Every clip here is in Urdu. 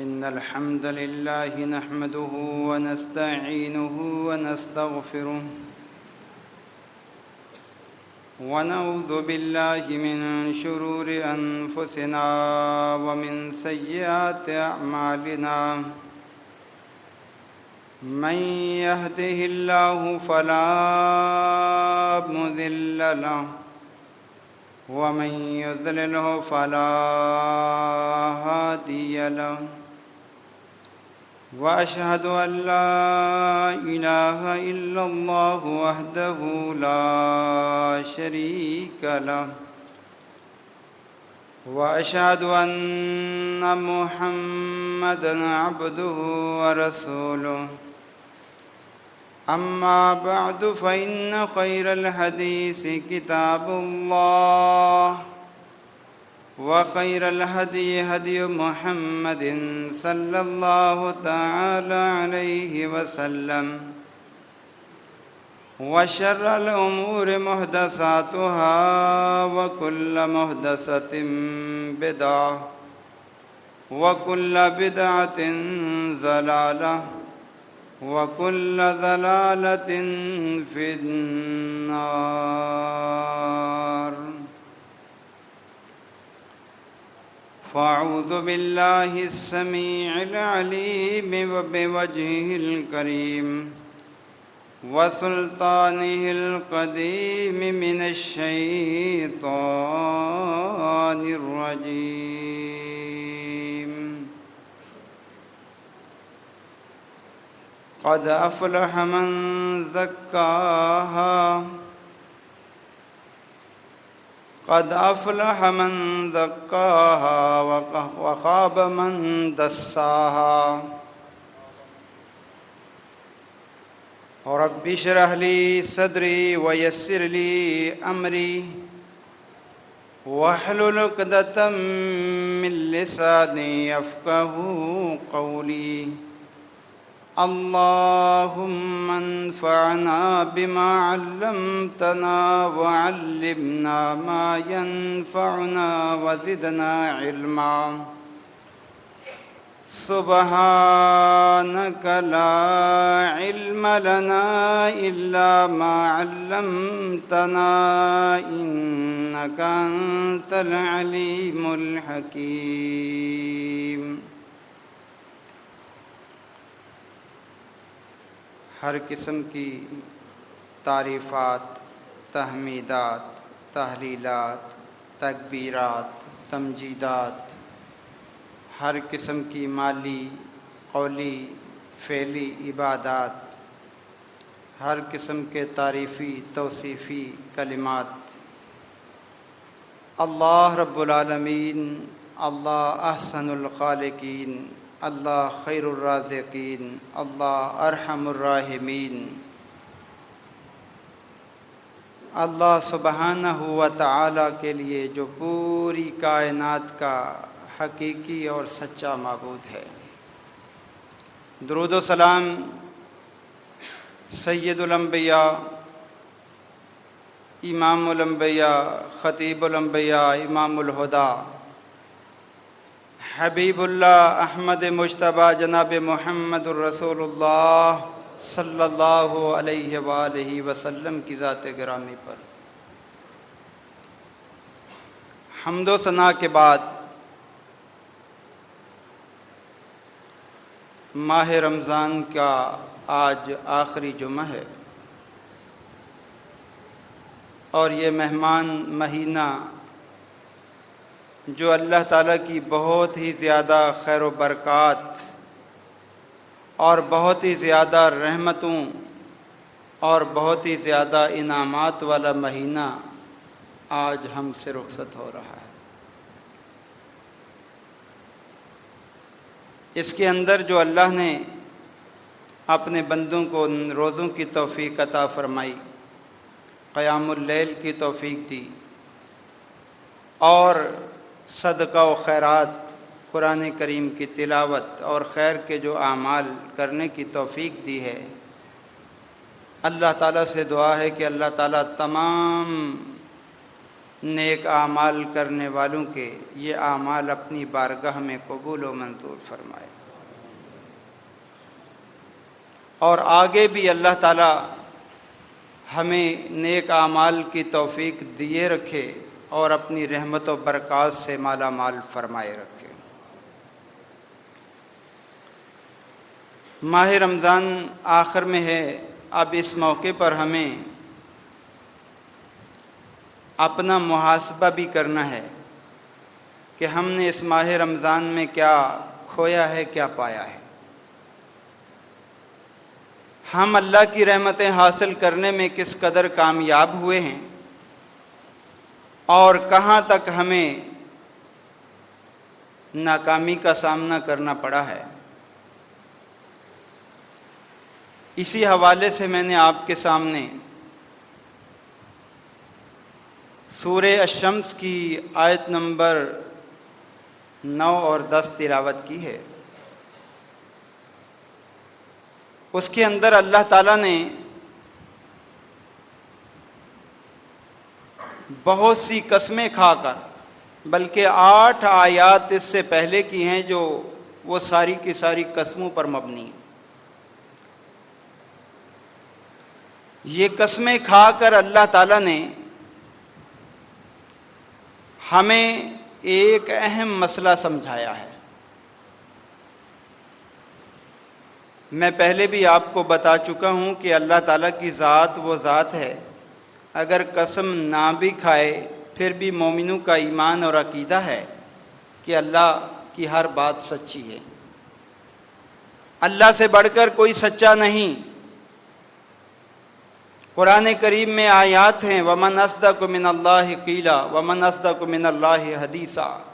إن الحمد لله نحمده ونستعينه ونستغفره ونعوذ بالله من شرور أنفسنا ومن سيئات أعمالنا من يهده الله فلا مضل له ومن يضلله فلا هادي له وأشهد أن لا إله إلا الله وحده لا شريك له وأشهد أن محمدًا عبده ورسوله أما بعد فإن خير الحديث كتاب الله وخير الهدي هدي محمد صلى الله تعالى عليه وسلم وشر الأمور محدثاتها وكل محدثة بدعة وكل بدعة ضلالة وكل ضلالة في النار فأعوذ بالله السميع العليم بوجهه الكريم وسلطانه القديم من الشيطان الرجيم قد أفلح من زكاها قد أفلح من زكاها وخاب من دساها رب اشرح لي صدري ويسر لي أمري واحلل عقدة من لساني يفقهوا قولي اللهم انفعنا بما علمتنا وعلمنا ما ينفعنا وزدنا علما سبحانك لا علم لنا إلا ما علمتنا إنك أنت العليم الحكيم ہر قسم کی تعریفات، تحمیدات، تحلیلات، تکبیرات، تمجیدات، ہر قسم کی مالی، قولی، فعلی عبادات، ہر قسم کے تعریفی، توصیفی کلمات اللہ رب العالمین، اللہ احسن الخالقین، اللہ خیر الرازقین، اللہ ارحم الراحمین، اللہ سبحانہ و تعالیٰ کے لیے جو پوری کائنات کا حقیقی اور سچا معبود ہے۔ درود و سلام سید الانبیاء، امام الانبیاء، خطیب الانبیاء، امام الہدیٰ، حبیب اللہ احمد مجتبیٰ جناب محمد الرسول اللہ صلی اللہ علیہ وآلہ وسلم کی ذات گرامی پر حمد و ثنا کے بعد ماہ رمضان کا آج آخری جمعہ ہے، اور یہ مہمان مہینہ جو اللہ تعالیٰ کی بہت ہی زیادہ خیر و برکات اور بہت ہی زیادہ رحمتوں اور بہت ہی زیادہ انعامات والا مہینہ آج ہم سے رخصت ہو رہا ہے۔ اس کے اندر جو اللہ نے اپنے بندوں کو روزوں کی توفیق عطا فرمائی، قیام اللیل کی توفیق دی، اور صدقہ و خیرات، قرآن کریم کی تلاوت اور خیر کے جو اعمال کرنے کی توفیق دی ہے، اللہ تعالیٰ سے دعا ہے کہ اللہ تعالیٰ تمام نیک اعمال کرنے والوں کے یہ اعمال اپنی بارگاہ میں قبول و منظور فرمائے، اور آگے بھی اللہ تعالی ہمیں نیک اعمال کی توفیق دیے رکھے اور اپنی رحمت و برکات سے مالا مال فرمائے رکھے۔ ماہ رمضان آخر میں ہے، اب اس موقع پر ہمیں اپنا محاسبہ بھی کرنا ہے کہ ہم نے اس ماہ رمضان میں کیا کھویا ہے، کیا پایا ہے۔ ہم اللہ کی رحمتیں حاصل کرنے میں کس قدر کامیاب ہوئے ہیں اور کہاں تک ہمیں ناکامی کا سامنا کرنا پڑا ہے۔ اسی حوالے سے میں نے آپ کے سامنے سورہ الشمس کی آیت نمبر 9 اور 10 تلاوت کی ہے۔ اس کے اندر اللہ تعالیٰ نے بہت سی قسمیں کھا کر، بلکہ 8 آیات اس سے پہلے کی ہیں جو وہ ساری کی ساری قسموں پر مبنی ہیں۔ یہ قسمیں کھا کر اللہ تعالیٰ نے ہمیں ایک اہم مسئلہ سمجھایا ہے۔ میں پہلے بھی آپ کو بتا چکا ہوں کہ اللہ تعالیٰ کی ذات وہ ذات ہے، اگر قسم نہ بھی کھائے پھر بھی مومنوں کا ایمان اور عقیدہ ہے کہ اللہ کی ہر بات سچی ہے، اللہ سے بڑھ کر کوئی سچا نہیں۔ قرآن کریم میں آیات ہیں، وَمَنْ أَصْدَقُ مِنَ اللَّهِ قِيلًا وَمَنْ أَصْدَقُ مِنَ اللَّهِ حَدِيثًا۔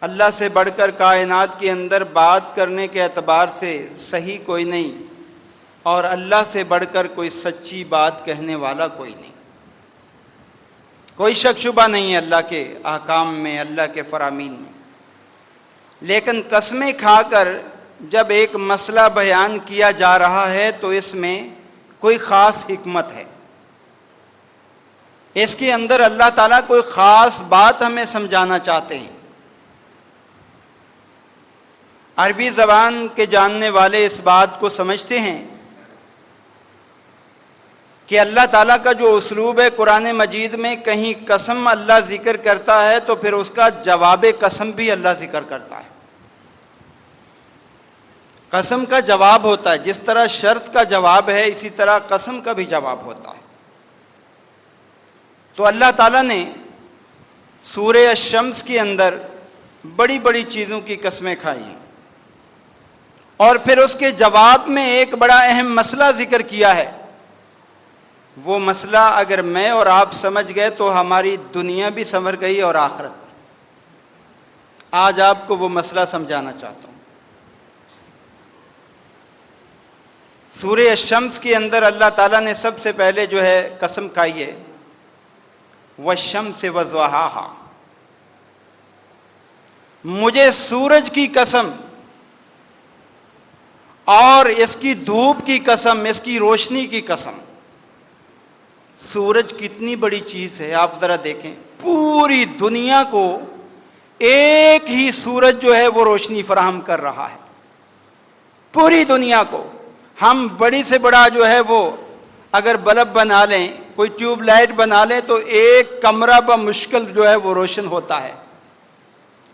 اللہ سے بڑھ کر کائنات کے اندر بات کرنے کے اعتبار سے صحیح کوئی نہیں، اور اللہ سے بڑھ کر کوئی سچی بات کہنے والا کوئی نہیں۔ کوئی شک شبہ نہیں ہے اللہ کے احکام میں، اللہ کے فرامین میں۔ لیکن قسمیں کھا کر جب ایک مسئلہ بیان کیا جا رہا ہے تو اس میں کوئی خاص حکمت ہے، اس کے اندر اللہ تعالیٰ کوئی خاص بات ہمیں سمجھانا چاہتے ہیں۔ عربی زبان کے جاننے والے اس بات کو سمجھتے ہیں کہ اللہ تعالیٰ کا جو اسلوب ہے قرآن مجید میں، کہیں قسم اللہ ذکر کرتا ہے تو پھر اس کا جواب قسم بھی اللہ ذکر کرتا ہے۔ قسم کا جواب ہوتا ہے، جس طرح شرط کا جواب ہے اسی طرح قسم کا بھی جواب ہوتا ہے۔ تو اللہ تعالیٰ نے سورہ الشمس کے اندر بڑی بڑی چیزوں کی قسمیں کھائی ہیں، اور پھر اس کے جواب میں ایک بڑا اہم مسئلہ ذکر کیا ہے۔ وہ مسئلہ اگر میں اور آپ سمجھ گئے تو ہماری دنیا بھی سنور گئی اور آخرت بھی۔ آج آپ کو وہ مسئلہ سمجھانا چاہتا ہوں۔ سورہ الشمس کے اندر اللہ تعالیٰ نے سب سے پہلے جو ہے قسم کھائی ہے، وَالشَّمْسِ وَضُحَاهَا، مجھے سورج کی قسم اور اس کی دھوپ کی قسم، اس کی روشنی کی قسم۔ سورج کتنی بڑی چیز ہے، آپ ذرا دیکھیں، پوری دنیا کو ایک ہی سورج جو ہے وہ روشنی فراہم کر رہا ہے، پوری دنیا کو۔ ہم بڑی سے بڑا جو ہے وہ اگر بلب بنا لیں، کوئی ٹیوب لائٹ بنا لیں تو ایک کمرہ بمشکل جو ہے وہ روشن ہوتا ہے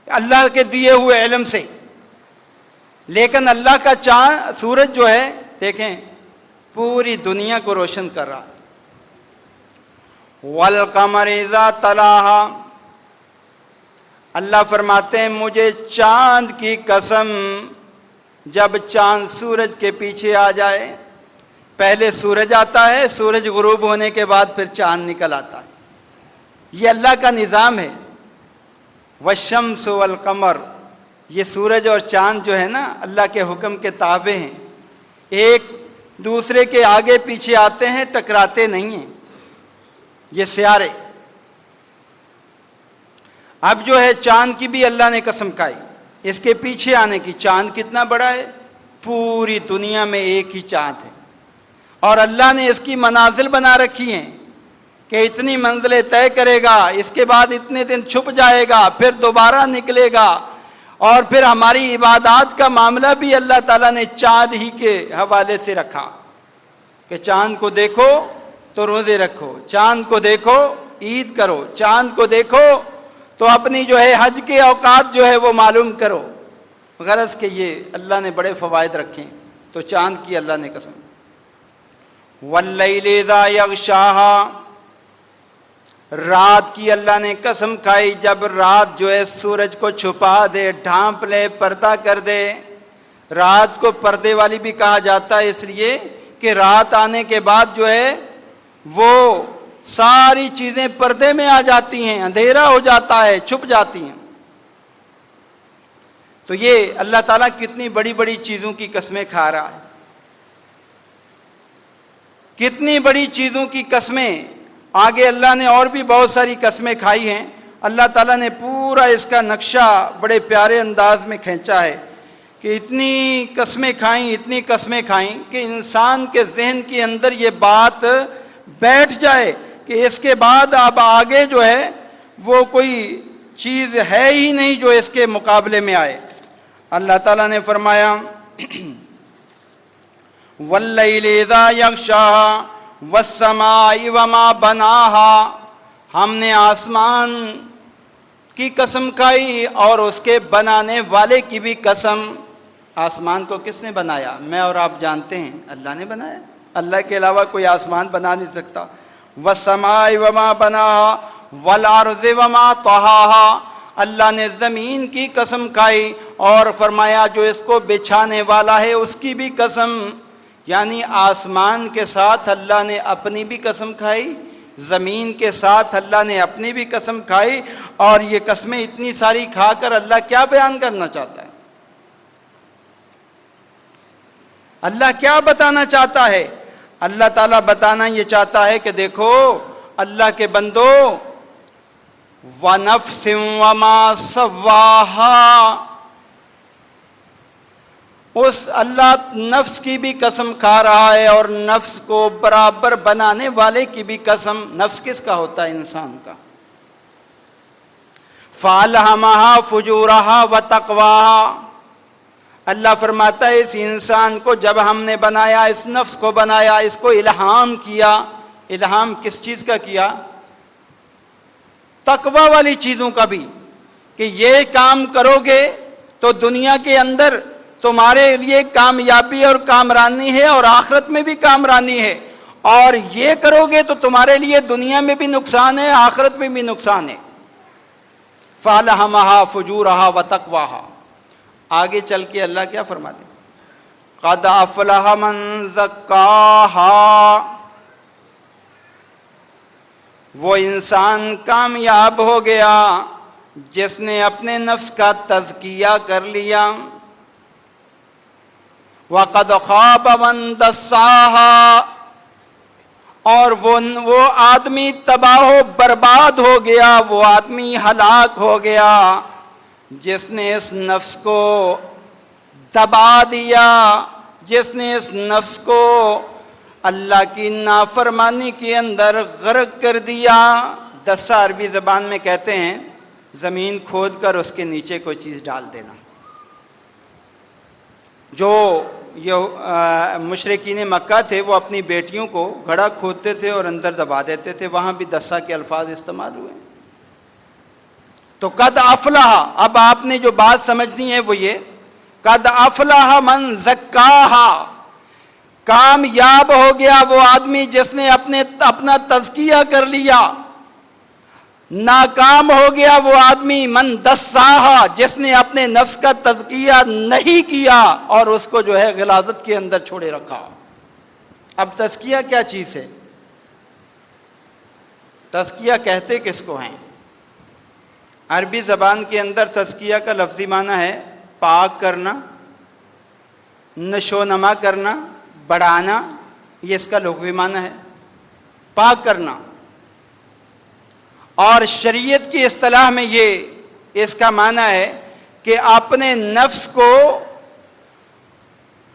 اللہ کے دیے ہوئے علم سے۔ لیکن اللہ کا چاند سورج جو ہے دیکھیں پوری دنیا کو روشن کر رہا ہے۔ وَالْقَمَرِ إِذَا تَلَاهَا، اللہ فرماتے ہیں مجھے چاند کی قسم، جب چاند سورج کے پیچھے آ جائے، پہلے سورج آتا ہے، سورج غروب ہونے کے بعد پھر چاند نکل آتا ہے۔ یہ اللہ کا نظام ہے۔ وَالشَّمْسُ وَالْقَمَرُ، یہ سورج اور چاند جو ہے نا اللہ کے حکم کے تابع ہیں، ایک دوسرے کے آگے پیچھے آتے ہیں، ٹکراتے نہیں ہیں یہ سیارے۔ اب جو ہے چاند کی بھی اللہ نے قسم کھائی، اس کے پیچھے آنے کی۔ چاند کتنا بڑا ہے، پوری دنیا میں ایک ہی چاند ہے، اور اللہ نے اس کی منازل بنا رکھی ہیں۔ کہ اتنی منزلیں طے کرے گا، اس کے بعد اتنے دن چھپ جائے گا، پھر دوبارہ نکلے گا. اور پھر ہماری عبادات کا معاملہ بھی اللہ تعالیٰ نے چاند ہی کے حوالے سے رکھا کہ چاند کو دیکھو تو روزے رکھو، چاند کو دیکھو عید کرو، چاند کو دیکھو تو اپنی جو ہے حج کے اوقات جو ہے وہ معلوم کرو. غرض کہ یہ اللہ نے بڑے فوائد رکھے. تو چاند کی اللہ نے قسم. واللیل اذا یغشاہا، رات کی اللہ نے قسم کھائی جب رات جو ہے سورج کو چھپا دے، ڈھانپ لے، پردہ کر دے. رات کو پردے والی بھی کہا جاتا ہے اس لیے کہ رات آنے کے بعد جو ہے وہ ساری چیزیں پردے میں آ جاتی ہیں، اندھیرا ہو جاتا ہے، چھپ جاتی ہیں. تو یہ اللہ تعالیٰ کتنی بڑی بڑی چیزوں کی قسمیں کھا رہا ہے، کتنی بڑی چیزوں کی قسمیں. آگے اللہ نے اور بھی بہت ساری قسمیں کھائی ہیں. اللہ تعالیٰ نے پورا اس کا نقشہ بڑے پیارے انداز میں کھینچا ہے کہ اتنی قسمیں کھائیں، اتنی قسمیں کھائیں کہ انسان کے ذہن کے اندر یہ بات بیٹھ جائے کہ اس کے بعد اب آگے جو ہے وہ کوئی چیز ہے ہی نہیں جو اس کے مقابلے میں آئے. اللہ تعالیٰ نے فرمایا واللیل اذا یغشاہا والسماء وما بناہا، ہم نے آسمان کی قسم کھائی اور اس کے بنانے والے کی بھی قسم. آسمان کو کس نے بنایا؟ میں اور آپ جانتے ہیں اللہ نے بنایا، اللہ کے علاوہ کوئی آسمان بنا نہیں سکتا. والسماء وما بناہا والارض وما طحاہا، اللہ نے زمین کی قسم کھائی اور فرمایا جو اس کو بچھانے والا ہے اس کی بھی قسم. یعنی آسمان کے ساتھ اللہ نے اپنی بھی قسم کھائی، زمین کے ساتھ اللہ نے اپنی بھی قسم کھائی. اور یہ قسمیں اتنی ساری کھا کر اللہ کیا بیان کرنا چاہتا ہے؟ اللہ کیا بتانا چاہتا ہے؟ اللہ تعالیٰ بتانا یہ چاہتا ہے کہ دیکھو اللہ کے بندو، وَنَفْسٍ وَمَا سَوَّاهَا، اس اللہ نفس کی بھی قسم کھا رہا ہے اور نفس کو برابر بنانے والے کی بھی قسم. نفس کس کا ہوتا ہے؟ انسان کا. فَأَلْهَمَهَا فُجُورَهَا وَتَقْوَاهَا، اللہ فرماتا ہے اس انسان کو جب ہم نے بنایا، اس نفس کو بنایا، اس کو الہام کیا. الہام کس چیز کا کیا؟ تقوی والی چیزوں کا بھی، کہ یہ کام کرو گے تو دنیا کے اندر تمہارے لیے کامیابی اور کامرانی ہے اور آخرت میں بھی کامرانی ہے، اور یہ کرو گے تو تمہارے لیے دنیا میں بھی نقصان ہے، آخرت میں بھی نقصان ہے. فَأَلْهَمَهَا فُجُورَهَا وَتَقْوَاهَا. آگے چل کے اللہ کیا فرماتے ہیں؟ قَدْ أَفْلَحَ مَنْ زَكَّاهَا، وہ انسان کامیاب ہو گیا جس نے اپنے نفس کا تزکیہ کر لیا. وَقَدْ خَابَ مَنْ دَسَّاهَا، اور وہ آدمی تباہ و برباد ہو گیا، وہ آدمی ہلاک ہو گیا جس نے اس نفس کو دبا دیا، جس نے اس نفس کو اللہ کی نافرمانی کے اندر غرق کر دیا. دسا عربی زبان میں کہتے ہیں زمین کھود کر اس کے نیچے کوئی چیز ڈال دینا. جو یہ مشرکین مکہ تھے وہ اپنی بیٹیوں کو گھڑا کھودتے تھے اور اندر دبا دیتے تھے، وہاں بھی دسا کے الفاظ استعمال ہوئے. تو قد افلح، اب آپ نے جو بات سمجھنی ہے وہ یہ، قد افلح من زکاہا، کامیاب ہو گیا وہ آدمی جس نے اپنا تزکیہ کر لیا. ناکام ہو گیا وہ آدمی من دساہا، جس نے اپنے نفس کا تزکیہ نہیں کیا اور اس کو جو ہے غلاظت کے اندر چھوڑے رکھا. اب تزکیہ کیا چیز ہے؟ تزکیہ کہتے کس کو ہیں؟ عربی زبان کے اندر تزکیہ کا لفظی معنی ہے پاک کرنا، نشو نما کرنا، بڑھانا، یہ اس کا لغوی معنی ہے، پاک کرنا. اور شریعت کی اصطلاح میں یہ اس کا معنی ہے کہ اپنے نفس کو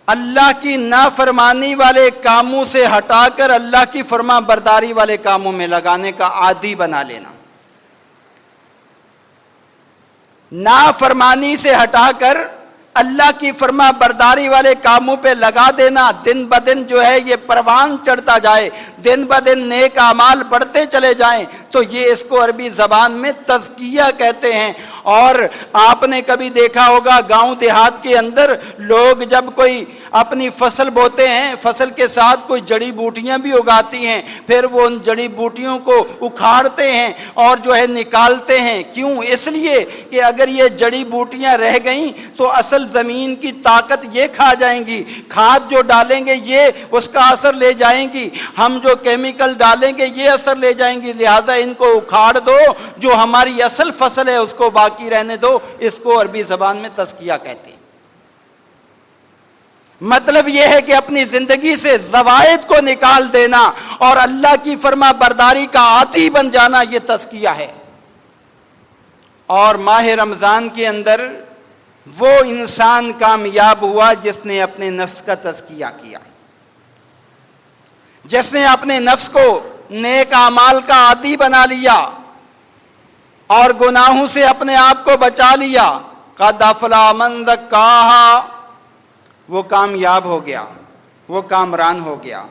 اللہ کی نافرمانی والے کاموں سے ہٹا کر اللہ کی فرما برداری والے کاموں میں لگانے کا عادی بنا لینا، نافرمانی سے ہٹا کر اللہ کی فرما برداری والے کاموں پہ لگا دینا، دن بدن جو ہے یہ پروان چڑھتا جائے، دن بدن نیک اعمال بڑھتے چلے جائیں، تو یہ اس کو عربی زبان میں تزکیہ کہتے ہیں۔ اور آپ نے کبھی دیکھا ہوگا گاؤں دیہات کے اندر لوگ جب کوئی اپنی فصل بوتے ہیں، فصل کے ساتھ کوئی جڑی بوٹیاں بھی اگاتی ہیں، پھر وہ ان جڑی بوٹیوں کو اکھاڑتے ہیں اور جو ہے نکالتے ہیں۔ کیوں؟ اس لیے کہ اگر یہ جڑی بوٹیاں رہ گئیں تو اصل زمین کی طاقت یہ کھا جائیں گی، کھاد جو ڈالیں گے یہ اس کا اثر لے جائیں گی، ہم جو کیمیکل ڈالیں گے یہ اثر لے جائیں گی، لہذا ان کو اکھاڑ دو، جو ہماری اصل فصل ہے اس کو باقی رہنے دو۔ اس کو عربی زبان میں تزکیہ کہتے ہیں۔ مطلب یہ ہے کہ اپنی زندگی سے زوائد کو نکال دینا اور اللہ کی فرما برداری کا عادی بن جانا، یہ تزکیہ ہے۔ اور ماہ رمضان کے اندر وہ انسان کامیاب ہوا جس نے اپنے نفس کا تزکیہ کیا، جس نے اپنے نفس کو نیک اعمال کا عادی بنا لیا اور گناہوں سے اپنے آپ کو بچا لیا۔ قد افلح من زکاہا، وہ کامیاب ہو گیا، وہ کامران ہو گیا۔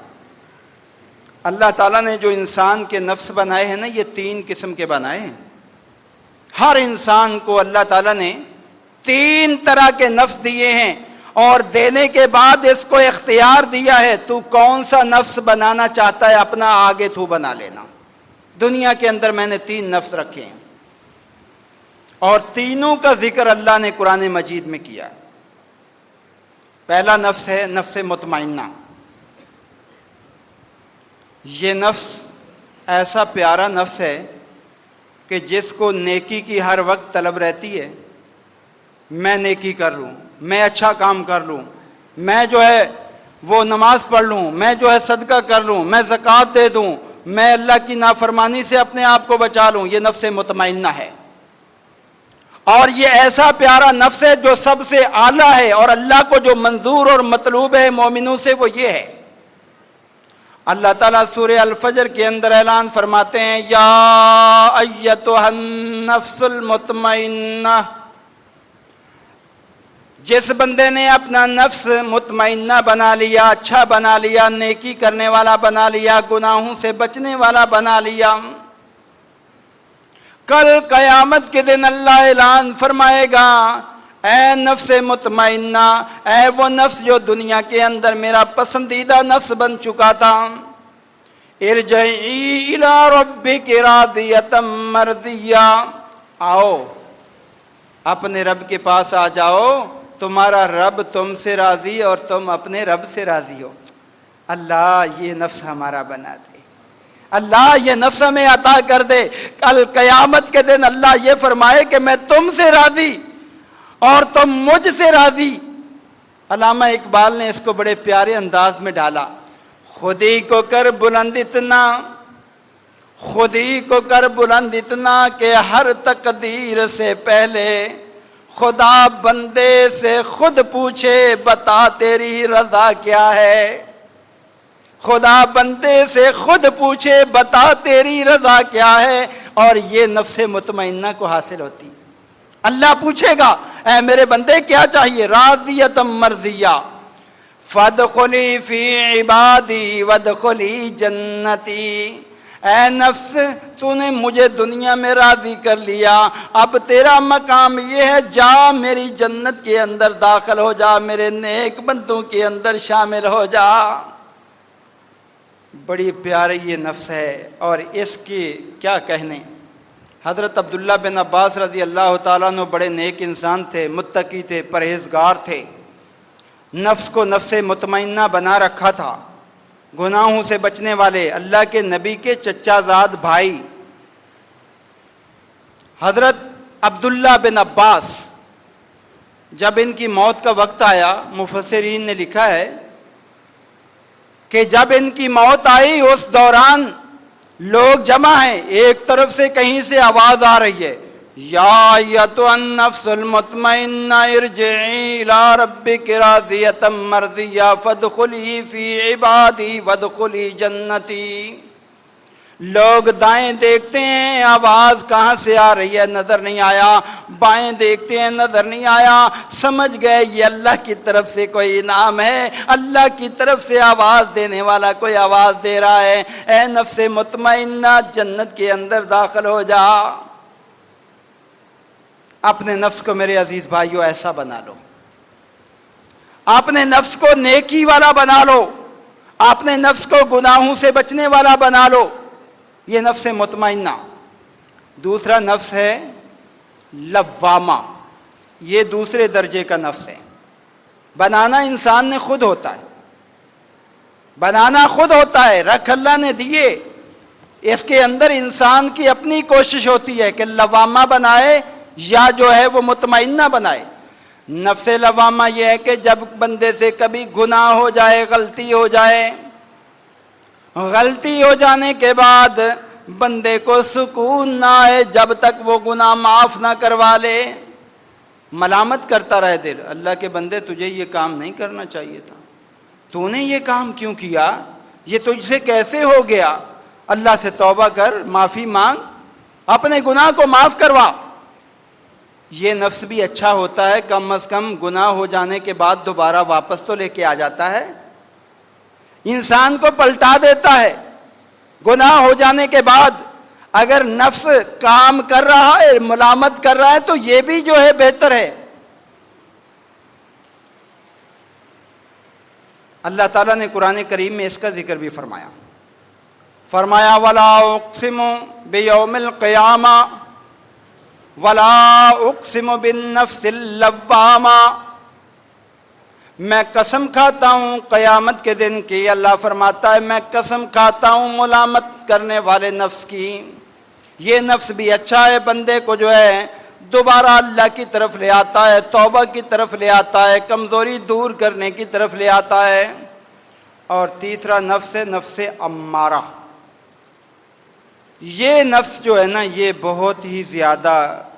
اللہ تعالیٰ نے جو انسان کے نفس بنائے ہیں نا، یہ 3 قسم کے بنائے ہیں۔ ہر انسان کو اللہ تعالیٰ نے 3 طرح کے نفس دیے ہیں، اور دینے کے بعد اس کو اختیار دیا ہے، تو کون سا نفس بنانا چاہتا ہے اپنا آگے تو بنا لینا۔ دنیا کے اندر میں نے 3 نفس رکھے ہیں، اور تینوں کا ذکر اللہ نے قرآن مجید میں کیا ہے۔ پہلا نفس ہے نفس مطمئنہ۔ یہ نفس ایسا پیارا نفس ہے کہ جس کو نیکی کی ہر وقت طلب رہتی ہے، میں نیکی کر لوں، میں اچھا کام کر لوں، میں جو ہے وہ نماز پڑھ لوں، میں جو ہے صدقہ کر لوں، میں زکوٰۃ دے دوں، میں اللہ کی نافرمانی سے اپنے آپ کو بچا لوں۔ یہ نفس مطمئنہ ہے، اور یہ ایسا پیارا نفس ہے جو سب سے اعلیٰ ہے، اور اللہ کو جو منظور اور مطلوب ہے مومنوں سے وہ یہ ہے۔ اللہ تعالیٰ سورہ الفجر کے اندر اعلان فرماتے ہیں، یا ایتھا النفس المطمئنہ، جس بندے نے اپنا نفس مطمئنہ بنا لیا، اچھا بنا لیا، نیکی کرنے والا بنا لیا، گناہوں سے بچنے والا بنا لیا، کل قیامت کے دن اللہ اعلان فرمائے گا، اے نفس مطمئنہ، اے وہ نفس جو دنیا کے اندر میرا پسندیدہ نفس بن چکا تھا، ارجعی الی ربک راضیۃ مرضیہ، آؤ اپنے رب کے پاس آ جاؤ، تمہارا رب تم سے راضی اور تم اپنے رب سے راضی ہو۔ اللہ یہ نفس ہمارا بنا دے، اللہ یہ نفس ہمیں عطا کر دے۔ کل قیامت کے دن اللہ یہ فرمائے کہ میں تم سے راضی اور تم مجھ سے راضی۔ علامہ اقبال نے اس کو بڑے پیارے انداز میں ڈالا، خودی کو کر بلند اتنا، خودی کو کر بلند اتنا کہ ہر تقدیر سے پہلے خدا بندے سے خود پوچھے بتا تیری رضا کیا ہے۔ خدا بندے سے خود پوچھے بتا تیری رضا کیا ہے، اور یہ نفس مطمئنہ کو حاصل ہوتی۔ اللہ پوچھے گا، اے میرے بندے کیا چاہیے؟ راضیۃ مرضیہ، فادخلی فی عبادی وادخلی جنتی۔ اے نفس تو نے مجھے دنیا میں راضی کر لیا، اب تیرا مقام یہ ہے، جا میری جنت کے اندر داخل ہو جا، میرے نیک بندوں کے اندر شامل ہو جا۔ بڑی پیاری یہ نفس ہے، اور اس کی کیا کہنے۔ حضرت عبداللہ بن عباس رضی اللہ تعالیٰ عنہ بڑے نیک انسان تھے، متقی تھے، پرہیزگار تھے، نفس کو نفس مطمئنہ بنا رکھا تھا، گناہوں سے بچنے والے، اللہ کے نبی کے چچا زاد بھائی حضرت عبداللہ بن عباس، جب ان کی موت کا وقت آیا، مفسرین نے لکھا ہے کہ جب ان کی موت آئی اس دوران لوگ جمع ہیں، ایک طرف سے کہیں سے آواز آ رہی ہے، یا ایتها النفس المطمئنہ ارجعی الی ربک راضیۃ مرضیہ فادخلی فی عبادی وادخلی جنتی۔ لوگ دائیں دیکھتے ہیں، آواز کہاں سے آ رہی ہے نظر نہیں آیا، بائیں دیکھتے ہیں نظر نہیں آیا، سمجھ گئے یہ اللہ کی طرف سے کوئی انعام ہے، اللہ کی طرف سے آواز دینے والا کوئی آواز دے رہا ہے، اے نفس مطمئنہ جنت کے اندر داخل ہو جا۔ اپنے نفس کو میرے عزیز بھائیو ایسا بنا لو، اپنے نفس کو نیکی والا بنا لو، اپنے نفس کو گناہوں سے بچنے والا بنا لو، یہ نفس مطمئنہ۔ دوسرا نفس ہے لوامہ، یہ دوسرے درجے کا نفس ہے۔ بنانا انسان نے خود ہوتا ہے، بنانا خود ہوتا ہے، رکھ اللہ نے دیے، اس کے اندر انسان کی اپنی کوشش ہوتی ہے کہ لوامہ بنائے یا جو ہے وہ مطمئنہ بنائے۔ نفس لوامہ یہ ہے کہ جب بندے سے کبھی گناہ ہو جائے، غلطی ہو جائے، غلطی ہو جانے کے بعد بندے کو سکون نہ آئے جب تک وہ گناہ معاف نہ کروا لے، ملامت کرتا رہے دل، اللہ کے بندے تجھے یہ کام نہیں کرنا چاہیے تھا، تو نے یہ کام کیوں کیا، یہ تجھ سے کیسے ہو گیا، اللہ سے توبہ کر، معافی مانگ، اپنے گناہ کو معاف کروا۔ یہ نفس بھی اچھا ہوتا ہے، کم از کم گناہ ہو جانے کے بعد دوبارہ واپس تو لے کے آ جاتا ہے، انسان کو پلٹا دیتا ہے۔ گناہ ہو جانے کے بعد اگر نفس کام کر رہا ہے، ملامت کر رہا ہے، تو یہ بھی جو ہے بہتر ہے۔ اللہ تعالیٰ نے قرآن کریم میں اس کا ذکر بھی فرمایا، فرمایا وَلَا أُقْسِمُ بِيَوْمِ الْقِيَامَةِ وَلَا أُقْسِمُ بِالنَّفْسِ اللَّوَّامَةِ، میں قسم کھاتا ہوں قیامت کے دن کی، اللہ فرماتا ہے میں قسم کھاتا ہوں ملامت کرنے والے نفس کی۔ یہ نفس بھی اچھا ہے، بندے کو جو ہے دوبارہ اللہ کی طرف لے آتا ہے، توبہ کی طرف لے آتا ہے، کمزوری دور کرنے کی طرف لے آتا ہے۔ اور تیسرا نفس ہے نفس امارہ۔ یہ نفس جو ہے نا یہ بہت ہی زیادہ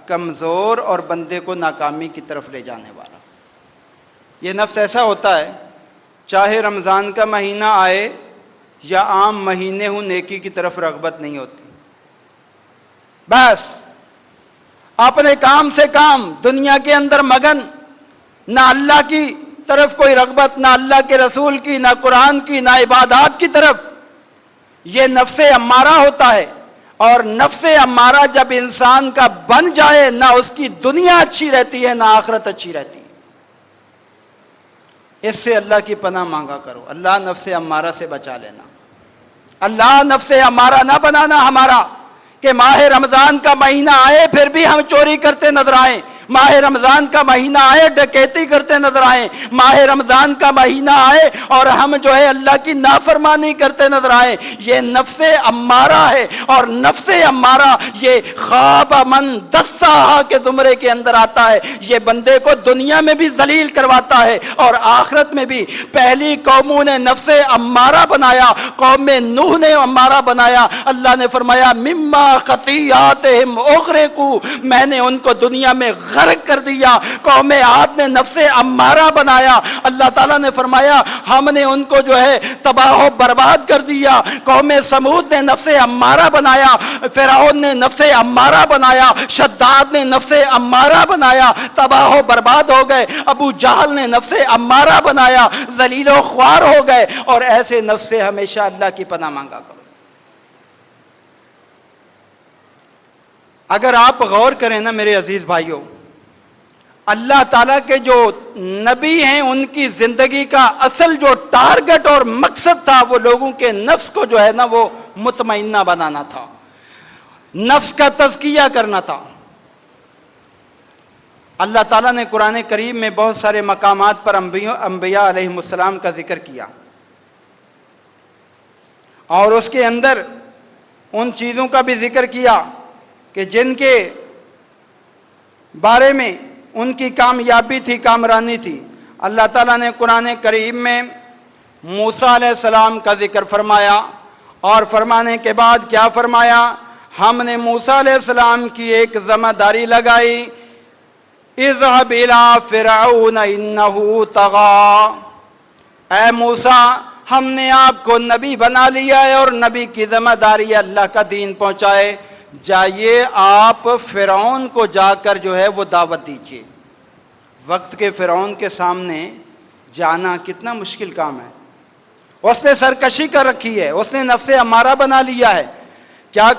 کمزور اور بندے کو ناکامی کی طرف لے جانے والا۔ یہ نفس ایسا ہوتا ہے، چاہے رمضان کا مہینہ آئے یا عام مہینے ہوں، نیکی کی طرف رغبت نہیں ہوتی، بس اپنے کام سے کام، دنیا کے اندر مگن، نہ اللہ کی طرف کوئی رغبت، نہ اللہ کے رسول کی، نہ قرآن کی، نہ عبادات کی طرف۔ یہ نفس امارہ ہوتا ہے، اور نفس امارہ جب انسان کا بن جائے، نہ اس کی دنیا اچھی رہتی ہے نہ آخرت اچھی رہتی ہے۔ اس سے اللہ کی پناہ مانگا کرو، اللہ نفس امارہ سے بچا لینا، اللہ نفس امارہ نہ بنانا ہمارا کہ ماہ رمضان کا مہینہ آئے پھر بھی ہم چوری کرتے نظر آئیں، ماہ رمضان کا مہینہ آئے ڈکیتی کرتے نظر آئیں، ماہ رمضان کا مہینہ آئے اور ہم جو ہے اللہ کی نافرمانی کرتے نظر آئیں۔ یہ نفس امارہ ہے، اور نفس امارہ یہ خواب من دساہا کے زمرے کے اندر آتا ہے۔ یہ بندے کو دنیا میں بھی ذلیل کرواتا ہے اور آخرت میں بھی۔ پہلی قوموں نے نفس امارہ بنایا، قوم نوح نے امارہ بنایا، اللہ نے فرمایا مما خطیئاتہم اغرقوا، میں نے ان کو دنیا میں غرق کر دیا۔ قوم عاد نے نفس امارہ بنایا، اللہ تعالیٰ نے فرمایا ہم نے ان کو جو ہے تباہ و برباد کر دیا۔ قوم سمود نے نفس امارہ بنایا، فرعون نے نفس امارہ بنایا، شداد نے نفس امارہ بنایا، تباہ و برباد ہو گئے۔ ابو جہل نے نفس امارہ بنایا، ذلیل و خوار ہو گئے۔ اور ایسے نفس سے ہمیشہ اللہ کی پناہ مانگا کرو۔ اگر آپ غور کریں نا میرے عزیز بھائیوں، اللہ تعالیٰ کے جو نبی ہیں ان کی زندگی کا اصل جو ٹارگٹ اور مقصد تھا وہ لوگوں کے نفس کو جو ہے نا وہ مطمئنہ بنانا تھا، نفس کا تزکیہ کرنا تھا۔ اللہ تعالیٰ نے قرآن کریم میں بہت سارے مقامات پر انبیاء علیہ السلام کا ذکر کیا، اور اس کے اندر ان چیزوں کا بھی ذکر کیا کہ جن کے بارے میں ان کی کامیابی تھی، کامرانی تھی۔ اللہ تعالیٰ نے قرآن کریم میں موسیٰ علیہ السلام کا ذکر فرمایا، اور فرمانے کے بعد کیا فرمایا؟ ہم نے موسیٰ علیہ السلام کی ایک ذمہ داری لگائی، اذهب الى فرعون انه طغى، اے موسیٰ ہم نے آپ کو نبی بنا لیا ہے اور نبی کی ذمہ داری ہے اللہ کا دین پہنچائے، جائیے آپ فرعون کو جا کر جو ہے وہ دعوت دیجیے۔ وقت کے فرعون کے سامنے جانا کتنا مشکل کام ہے، اس نے سرکشی کر رکھی ہے، اس نے نفس امارہ بنا لیا ہے۔ کیا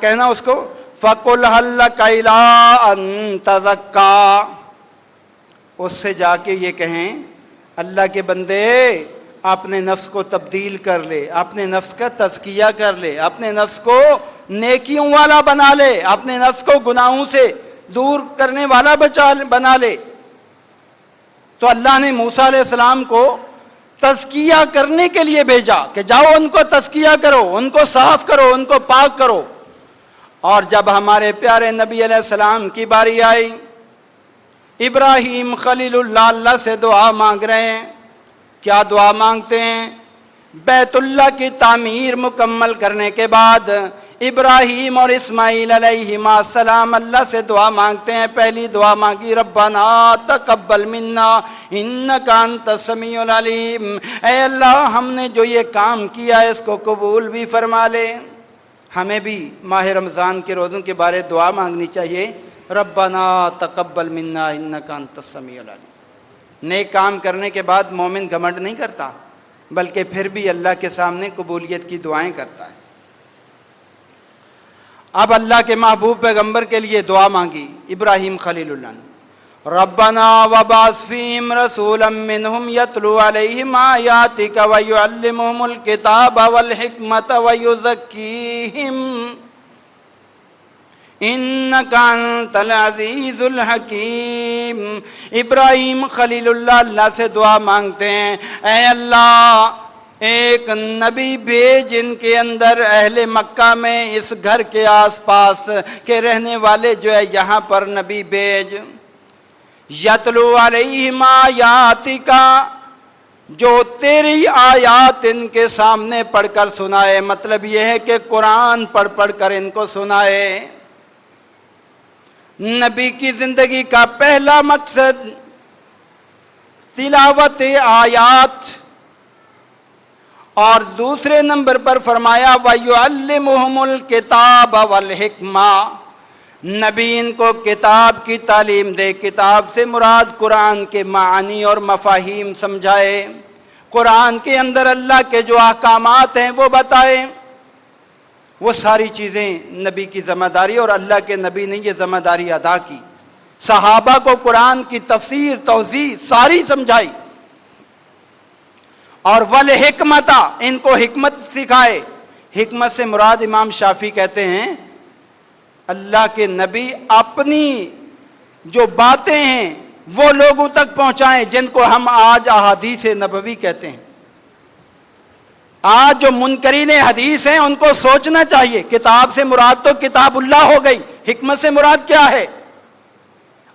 کہنا اس کو؟ فَقُلْ هَلْ لَكَ إِلَىٰ أَن تَزَكَّىٰ، اس سے جا کے یہ کہیں اللہ کے بندے اپنے نفس کو تبدیل کر لے، اپنے نفس کا تزکیہ کر لے، اپنے نفس کو نیکیوں والا بنا لے، اپنے نفس کو گناہوں سے دور کرنے والا بنا لے۔ تو اللہ نے موسیٰ علیہ السلام کو تزکیہ کرنے کے لیے بھیجا کہ جاؤ ان کو تزکیہ کرو، ان کو صاف کرو، ان کو پاک کرو۔ اور جب ہمارے پیارے نبی علیہ السلام کی باری آئی، ابراہیم خلیل اللہ سے دعا مانگ رہے ہیں۔ کیا دعا مانگتے ہیں؟ بیت اللہ کی تعمیر مکمل کرنے کے بعد ابراہیم اور اسماعیل علیہما السلام اللہ سے دعا مانگتے ہیں۔ پہلی دعا مانگی ربنا تقبل منا انک انت السمیع العلیم، اے اللہ ہم نے جو یہ کام کیا ہے اس کو قبول بھی فرما لے۔ ہمیں بھی ماہ رمضان کے روزوں کے بارے دعا مانگنی چاہیے، ربنا تقبل منا انک انت السمیع العلیم۔ نیک کام کرنے کے بعد مومن گھمنڈ نہیں کرتا، بلکہ پھر بھی اللہ کے سامنے قبولیت کی دعائیں کرتا ہے۔ اب اللہ کے محبوب پیغمبر کے لیے دعا مانگی ابراہیم خلیل اللہ نے، ربنا وبعث فیہم رسولا منہم یتلو علیہم آیاتک ویعلمہم الکتاب والحکمت ویزکیہم انک انت العزیز الحکیم۔ ابراہیم خلیل اللہ سے دعا مانگتے ہیں، اے اللہ ایک نبی بھیج ان کے اندر، اہل مکہ میں اس گھر کے آس پاس کے رہنے والے جو ہے یہاں پر نبی بھیج، یتلو علیہم آیاتک، جو تیری آیات ان کے سامنے پڑھ کر سنائے۔ مطلب یہ ہے کہ قرآن پڑھ کر ان کو سنائے۔ نبی کی زندگی کا پہلا مقصد تلاوت آیات، اور دوسرے نمبر پر فرمایا وَيُعَلِّمُهُمُ الْكِتَابَ وَالْحِکْمَةَ، نبی ان کو کتاب کی تعلیم دے۔ کتاب سے مراد قرآن کے معانی اور مفاہیم سمجھائے، قرآن کے اندر اللہ کے جو احکامات ہیں وہ بتائے۔ وہ ساری چیزیں نبی کی ذمہ داری، اور اللہ کے نبی نے یہ ذمہ داری ادا کی، صحابہ کو قرآن کی تفسیر توضیح ساری سمجھائی۔ اور والحکمت، ان کو حکمت سکھائے۔ حکمت سے مراد امام شافعی کہتے ہیں اللہ کے نبی اپنی جو باتیں ہیں وہ لوگوں تک پہنچائیں جن کو ہم آج احادیث نبوی کہتے ہیں۔ آج جو منکرین حدیث ہیں ان کو سوچنا چاہیے، کتاب سے مراد تو کتاب اللہ ہو گئی، حکمت سے مراد کیا ہے؟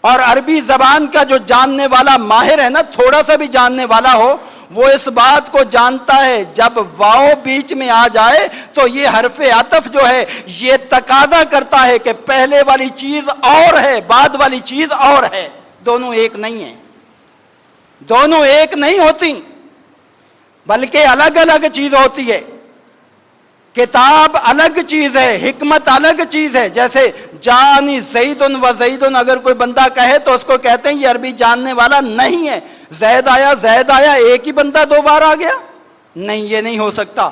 اور عربی زبان کا جو جاننے والا ماہر ہے نا، تھوڑا سا بھی جاننے والا ہو، وہ اس بات کو جانتا ہے جب واو بیچ میں آ جائے تو یہ حرف عطف جو ہے یہ تقاضا کرتا ہے کہ پہلے والی چیز اور ہے، بعد والی چیز اور ہے، دونوں ایک نہیں ہیں، دونوں ایک نہیں ہوتی بلکہ الگ الگ چیز ہوتی ہے۔ کتاب الگ چیز ہے، حکمت الگ چیز ہے۔ جیسے جانی زید و زید، اگر کوئی بندہ کہے تو اس کو کہتے ہیں یہ عربی جاننے والا نہیں ہے۔ زید آیا ایک ہی بندہ دو بار آ گیا؟ نہیں، یہ نہیں ہو سکتا۔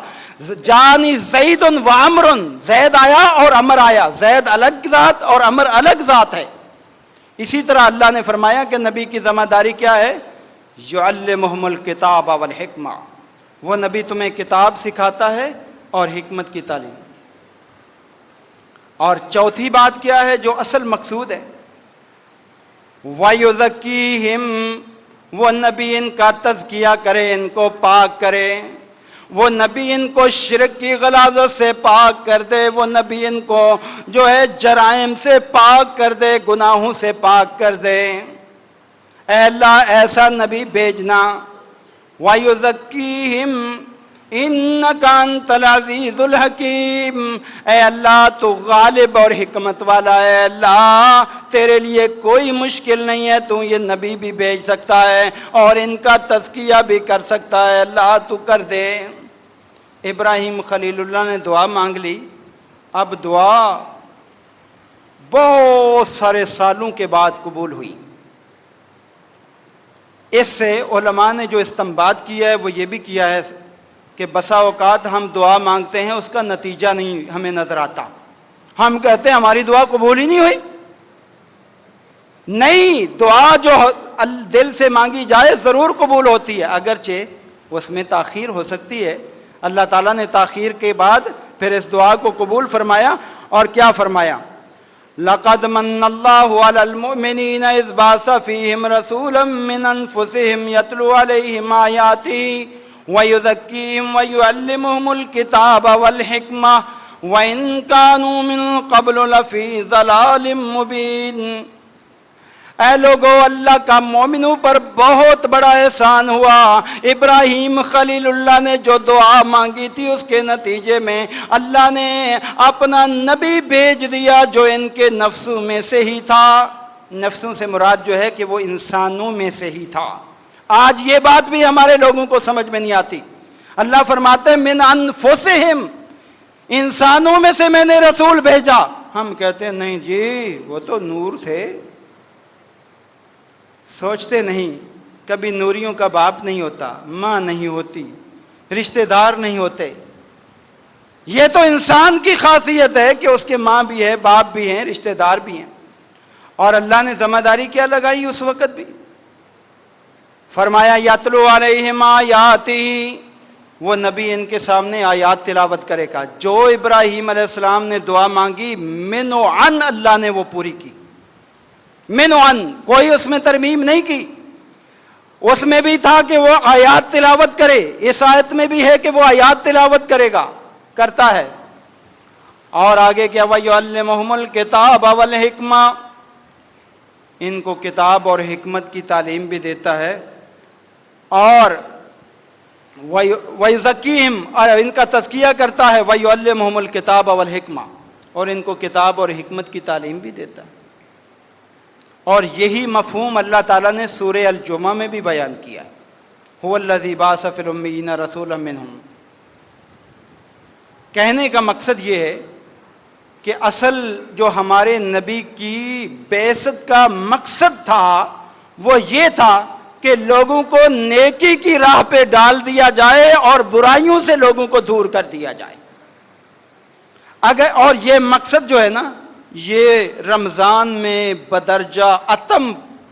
جانی زید و عمر، زید آیا اور عمر آیا، زید الگ ذات اور عمر الگ ذات ہے۔ اسی طرح اللہ نے فرمایا کہ نبی کی ذمہ داری کیا ہے؟ یعلمہم الکتاب والحکمہ، وہ نبی تمہیں کتاب سکھاتا ہے اور حکمت کی تعلیم۔ اور چوتھی بات کیا ہے جو اصل مقصود ہے؟ وَيُزَكِّيهِمْ، وہ نبی ان کا تزکیہ کرے، ان کو پاک کرے۔ وہ نبی ان کو شرک کی غلاظت سے پاک کر دے، وہ نبی ان کو جو ہے جرائم سے پاک کر دے، گناہوں سے پاک کر دے۔ اے اللہ ایسا نبی بھیجنا۔ وَيُزَكِّيهِمْ، انک انت العزیز الحکیم، اے اللہ تو غالب اور حکمت والا ہے، اللہ تیرے لیے کوئی مشکل نہیں ہے، تو یہ نبی بھی بھیج سکتا ہے اور ان کا تزکیہ بھی کر سکتا ہے، اللہ تو کر دے۔ ابراہیم خلیل اللہ نے دعا مانگ لی، اب دعا بہت سارے سالوں کے بعد قبول ہوئی۔ اس سے علماء نے جو استنباط کیا ہے وہ یہ بھی کیا ہے کہ بسا اوقات ہم دعا مانگتے ہیں، اس کا نتیجہ نہیں ہمیں نظر آتا، ہم کہتے ہیں ہماری دعا قبول ہی نہیں ہوئی۔ نہیں، دعا جو دل سے مانگی جائے ضرور قبول ہوتی ہے، اگرچہ اس میں تاخیر ہو سکتی ہے۔ اللہ تعالیٰ نے تاخیر کے بعد پھر اس دعا کو قبول فرمایا، اور کیا فرمایا؟ لَقَدْ مَنَّ اللَّهُ عَلَى الْمُؤْمِنِينَ إِذْ بَعَثَ فِيهِمْ رَسُولًا مِّنْ أَنفُسِهِمْ يَتْلُو عَلَيْهِمْ آيَاتِهِ وَيُزَكِّيهِمْ وَيُعَلِّمُهُمُ الْكِتَابَ وَالْحِكْمَةَ وَإِنْ كَانُوا مِنْ قَبْلُ لَفِي ضَلَالٍ مُّبِينٍ۔ اے لوگو، اللہ کا مومنوں پر بہت بڑا احسان ہوا۔ ابراہیم خلیل اللہ نے جو دعا مانگی تھی اس کے نتیجے میں اللہ نے اپنا نبی بھیج دیا جو ان کے نفسوں میں سے ہی تھا۔ نفسوں سے مراد جو ہے کہ وہ انسانوں میں سے ہی تھا۔ آج یہ بات بھی ہمارے لوگوں کو سمجھ میں نہیں آتی۔ اللہ فرماتے ہیں من انفسہم، انسانوں میں سے میں نے رسول بھیجا۔ ہم کہتے ہیں نہیں جی، وہ تو نور تھے۔ سوچتے نہیں، کبھی نوریوں کا باپ نہیں ہوتا، ماں نہیں ہوتی، رشتہ دار نہیں ہوتے۔ یہ تو انسان کی خاصیت ہے کہ اس کے ماں بھی ہے، باپ بھی ہیں، رشتہ دار بھی ہیں، اور اللہ نے ذمہ داری کیا لگائی اس وقت بھی؟ فرمایا یتلو علیہم آیاتہ، وہ نبی ان کے سامنے آیات تلاوت کرے گا۔ جو ابراہیم علیہ السلام نے دعا مانگی منو عن، اللہ نے وہ پوری کی۔ منو عن، کوئی اس میں ترمیم نہیں کی، اس میں بھی تھا کہ وہ آیات تلاوت کرے، اس آیت میں بھی ہے کہ وہ آیات تلاوت کرے گا، کرتا ہے۔ اور آگے کیا؟ وَيُعَلِّمُهُمُ الْكِتَابَ وَالْحِكْمَةَ، ان کو کتاب اور حکمت کی تعلیم بھی دیتا ہے، اور وَيُزَكِّيهِمْ، اور ان کا تزکیہ کرتا ہے، وَيُعَلِّمُهُمُ الْكِتَابَ وَالْحِكْمَةَ، اور ان کو کتاب اور حکمت کی تعلیم بھی دیتا ہے۔ اور یہی مفہوم اللہ تعالیٰ نے سورہ الجمعہ میں بھی بیان کیا ہے، هُوَ الَّذِي بَعَثَ فِي الْأُمِّيِّينَ رَسُولًا مِّنْهُمْ۔ کہنے کا مقصد یہ ہے کہ اصل جو ہمارے نبی کی بعثت کا مقصد تھا وہ یہ تھا کہ لوگوں کو نیکی کی راہ پہ ڈال دیا جائے اور برائیوں سے لوگوں کو دور کر دیا جائے۔ اور یہ مقصد جو ہے نا، یہ رمضان میں بدرجہ اتم